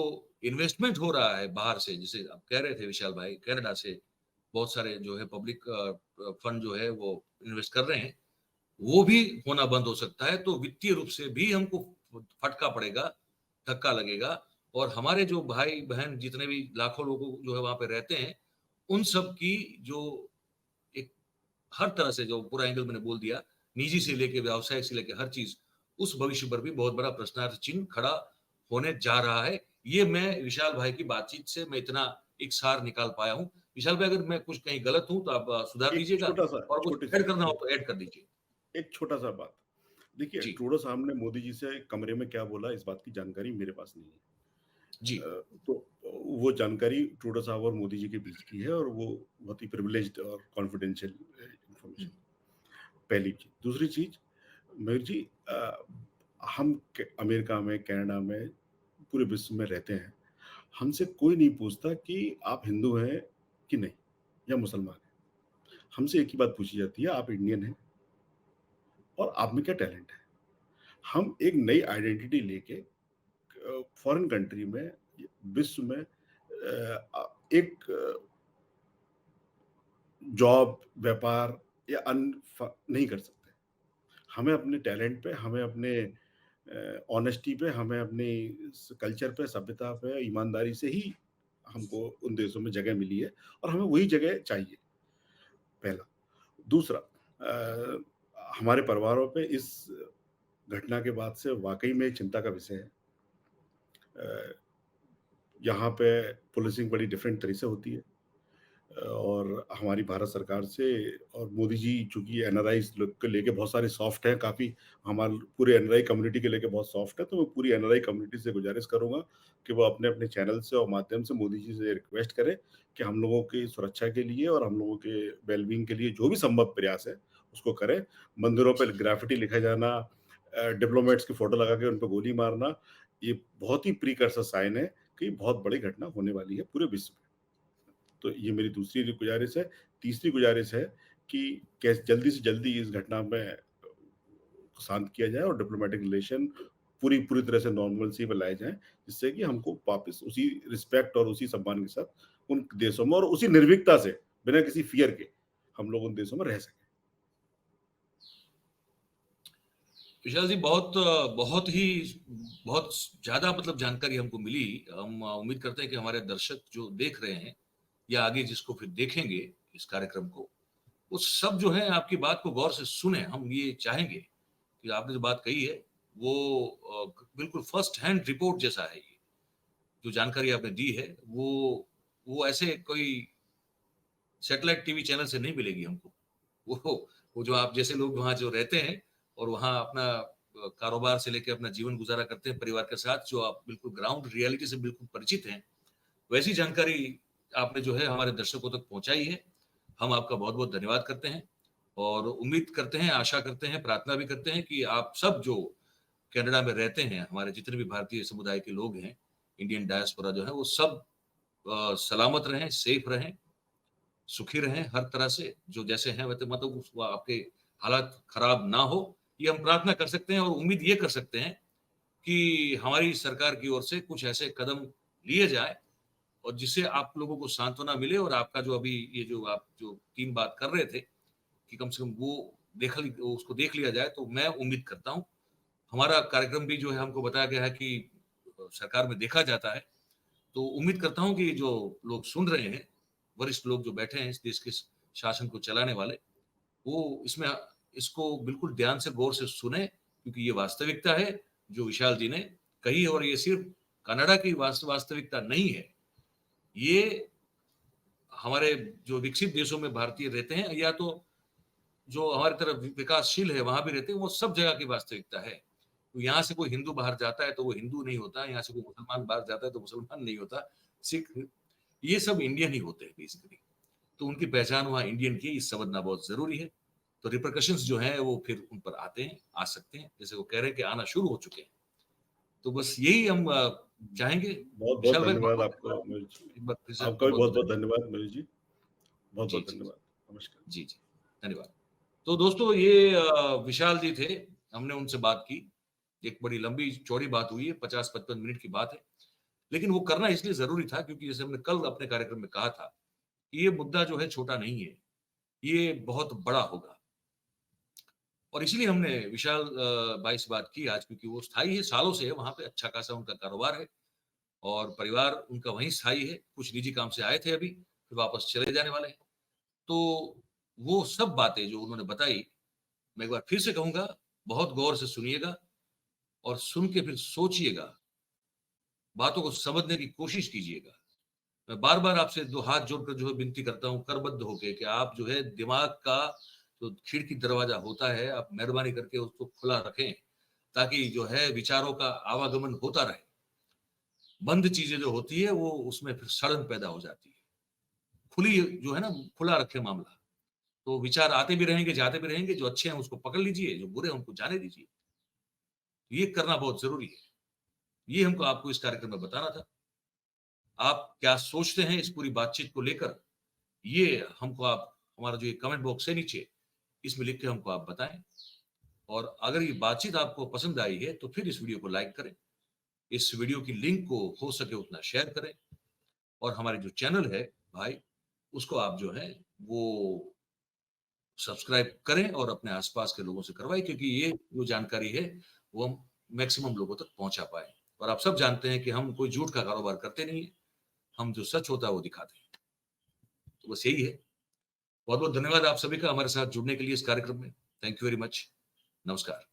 इन्वेस्टमेंट हो रहा है बाहर से, जिसे आप कह रहे थे विशाल भाई, कनाडा से बहुत सारे जो है पब्लिक फंड जो है वो इन्वेस्ट कर रहे हैं, वो भी होना बंद हो सकता है। तो वित्तीय रूप से भी हमको फटका पड़ेगा, धक्का लगेगा। और हमारे जो भाई बहन जितने भी लाखों लोग जो है वहां पे रहते हैं, उन सब की जो एक हर तरह से जो पूरा एंगल मैंने बोल दिया, निजी से लेके व्यावसायिक से लेके हर चीज, उस भविष्य पर भी बहुत बड़ा प्रश्नार्थ चिन्ह खड़ा होने जा रहा है। ये मैं विशाल भाई की बातचीत से मैं इतना एक सार निकाल पाया हूँ। विशाल भाई अगर मैं कुछ कहीं गलत हूं तो आप सुधार एक दीजिएगा, छोटा सा और कुछ छोटी सी ऐड करना हो तो ऐड कर दीजिए। एक छोटा सा बात। देखिए, जी। ट्रूडो साहब ने मोदी जी से कमरे में क्या बोला, इस बात की जानकारी मेरे पास नहीं है। जी। तो वो जानकारी ट्रूडो साहब और मोदी जी के बीच की है, और वो बहुत ही प्रिविलेज्ड और कॉन्फिडेंशियल हम्म, इंफॉर्मेशन। पहली चीज। दूसरी चीज, मयूर जी, हम अमेरिका में, कनाडा में, पूरे विश्व में रहते हैं। हमसे कोई नहीं पूछता कि आप हिंदू हैं कि नहीं, या मुसलमान हैं। हमसे एक ही बात पूछी जाती है, आप इंडियन हैं और आप में क्या टैलेंट है। हम एक नई आइडेंटिटी लेके फॉरेन कंट्री में, विश्व में एक जॉब, व्यापार या अन्य नहीं कर सकते। हमें अपने टैलेंट पे, हमें अपने ऑनेस्टी पे, हमें अपने कल्चर पे, सभ्यता पे, ईमानदारी से ही हमको उन देशों में जगह मिली है, और हमें वही जगह चाहिए। पहला। दूसरा, हमारे परिवारों पे इस घटना के बाद से वाकई में चिंता का विषय है। यहाँ पे पुलिसिंग बड़ी डिफरेंट तरह से होती है, और हमारी भारत सरकार से, और मोदी जी चूंकि एनआरआई लोग को लेके बहुत सारे सॉफ्ट हैं, काफ़ी हमारे पूरे एनआरआई कम्युनिटी के लेके बहुत सॉफ्ट है। तो मैं पूरी एनआरआई कम्युनिटी से गुजारिश करूंगा कि वो अपने अपने चैनल से और माध्यम से मोदी जी से रिक्वेस्ट करें कि हम लोगों की सुरक्षा के लिए और हम लोगों के वेलबींग के लिए जो भी संभव प्रयास है उसको करें। मंदिरों पर ग्राफिटी लिखा जाना, डिप्लोमेट्स की फोटो लगा के उन पर गोली मारना, ये बहुत ही प्रीकर्सर साइन है कि बहुत बड़ी घटना होने वाली है पूरे विश्व में। तो ये मेरी दूसरी गुजारिश है। तीसरी गुजारिश है कि कैसे जल्दी से जल्दी इस घटना में शांत किया जाए और डिप्लोमेटिक रिलेशन पूरी पूरी तरह से नॉर्मल सी बनाए जाए, जिससे कि हमको वापस उसी रिस्पेक्ट और उसी सम्मान के साथ उन देशों में और उसी निर्भीकता से, बिना किसी फियर के, हम लोग उन देशों में रह सकें। विशाल जी, बहुत ज़्यादा मतलब जानकारी हमको मिली। हम उम्मीद करते हैं कि हमारे दर्शक जो देख रहे हैं या आगे जिसको फिर देखेंगे इस कार्यक्रम को, वो सब जो है आपकी बात को गौर से सुने। हम ये चाहेंगे कि आपने जो बात कही है वो बिल्कुल फर्स्ट हैंड रिपोर्ट जैसा है ये। जो जानकारी आपने दी है वो ऐसे कोई सैटेलाइट टीवी चैनल से नहीं मिलेगी हमको। वो जो आप जैसे लोग वहाँ जो रहते हैं और वहाँ अपना कारोबार से लेके अपना जीवन गुज़ारा करते हैं परिवार के साथ, जो आप बिल्कुल ग्राउंड रियलिटी से बिल्कुल परिचित हैं, वैसी जानकारी आपने जो है हमारे दर्शकों तक पहुँचाई है। हम आपका बहुत-बहुत धन्यवाद करते हैं और उम्मीद करते हैं, आशा करते हैं, प्रार्थना भी करते हैं कि आप सब जो कनाडा में रहते हैं, हमारे जितने भी भारतीय समुदाय के लोग हैं, इंडियन डायस्पोरा जो है, वो सब सलामत रहें, सेफ रहें, सुखी रहें हर तरह से, जो जैसे हैं वैसे, मतलब वो आपके हालात खराब ना हो, ये हम प्रार्थना कर सकते हैं और उम्मीद ये कर सकते हैं कि हमारी सरकार की ओर से कुछ ऐसे कदम लिए जाएँ और जिससे आप लोगों को सांत्वना मिले और आपका जो अभी ये जो आप जो 3 बात कर रहे थे कि कम से कम वो उसको देख लिया जाए, तो मैं उम्मीद करता हूँ। हमारा कार्यक्रम भी जो है हमको बताया गया है कि सरकार में देखा जाता है, तो उम्मीद करता हूँ कि जो लोग सुन रहे हैं, वरिष्ठ लोग जो बैठे हैं इस देश के शासन को चलाने वाले, वो इसको बिल्कुल ध्यान से गौर से सुने, क्योंकि ये वास्तविकता है जो विशाल जी ने कही है और ये सिर्फ कनाडा की वास्तविकता नहीं है। ये हमारे जो विकसित देशों में भारतीय रहते हैं या तो जो हमारी तरफ विकासशील है वहां भी रहते हैं, वो सब जगह की वास्तविकता है। तो यहाँ से कोई हिंदू बाहर जाता है तो वो हिंदू नहीं होता, यहाँ से कोई मुसलमान बाहर जाता है तो मुसलमान नहीं होता, सिख, ये सब इंडियन ही होते हैं बेसिकली। तो उनकी पहचान वहाँ इंडियन की इस समझना बहुत जरूरी है। तो रिपरकशंस जो है वो फिर उन पर आते हैं, आ सकते हैं, जैसे वो कह रहे हैं कि आना शुरू हो चुके हैं। तो बस यही हम चाहेंगे। बहुत-बहुत विशाल भाई, बहुत धन्यवाद बहुत आपको धन्यवाद। अमित जी। एक बार फिर से आपका आपका भी बहुत बहुत बहुत-बहुत धन्यवाद। धन्यवाद अमित जी। जी बहुत-बहुत जी धन्यवाद। नमस्कार। जी जी, धन्यवाद। तो दोस्तों, ये विशाल जी थे, हमने उनसे बात की। एक बड़ी लंबी चौड़ी बात हुई है, 50-55 मिनट की बात है, लेकिन वो करना इसलिए जरूरी था क्योंकि जैसे हमने कल अपने कार्यक्रम में कहा था कि ये मुद्दा जो है छोटा नहीं है, ये बहुत बड़ा होगा। और इसलिए हमने विशाल भाई से बात की आज, क्योंकि वो स्थायी है, सालों से है वहां पे, अच्छा खासा उनका कारोबार है और परिवार उनका वहीं स्थायी है। कुछ निजी काम से आए थे अभी, फिर वापस चले जाने वाले हैं। तो वो सब बातें जो उन्होंने बताई, मैं एक बार फिर से कहूंगा, बहुत गौर से सुनिएगा और सुन के फिर सोचिएगा, बातों को समझने की कोशिश कीजिएगा। मैं बार बार आपसे दो हाथ जोड़कर जो है विनती करता हूँ, करबद्ध होके, कि आप जो है दिमाग का जो खिड़की दरवाजा होता है, आप मेहरबानी करके उसको खुला रखें, ताकि जो है विचारों का आवागमन होता रहे। बंद चीजें जो होती है वो उसमें फिर सड़न पैदा हो जाती है। खुली जो है ना, खुला रखे मामला, तो विचार आते भी रहेंगे, जाते भी रहेंगे। जो अच्छे हैं उसको पकड़ लीजिए, जो बुरे हैं उनको जाने दीजिए। ये करना बहुत जरूरी है। ये हमको आपको इस कार्यक्रम में बताना था। आप क्या सोचते हैं इस पूरी बातचीत को लेकर, ये हमको आप, हमारा जो ये कमेंट बॉक्स है नीचे, इसमें लिख के हमको आप बताएं। और अगर ये बातचीत आपको पसंद आई है तो फिर इस वीडियो को लाइक करें, इस वीडियो की लिंक को हो सके उतना शेयर करें, और हमारे जो चैनल है भाई, उसको आप जो है वो सब्सक्राइब करें और अपने आसपास के लोगों से करवाएं, क्योंकि ये जो जानकारी है वो हम मैक्सिमम लोगों तक पहुंचा पाए। और आप सब जानते हैं कि हम कोई झूठ का कारोबार करते नहीं है, हम जो सच होता है वो दिखाते हैं। तो बस यही है। बहुत बहुत धन्यवाद आप सभी का हमारे साथ जुड़ने के लिए इस कार्यक्रम में। Thank you very much. नमस्कार।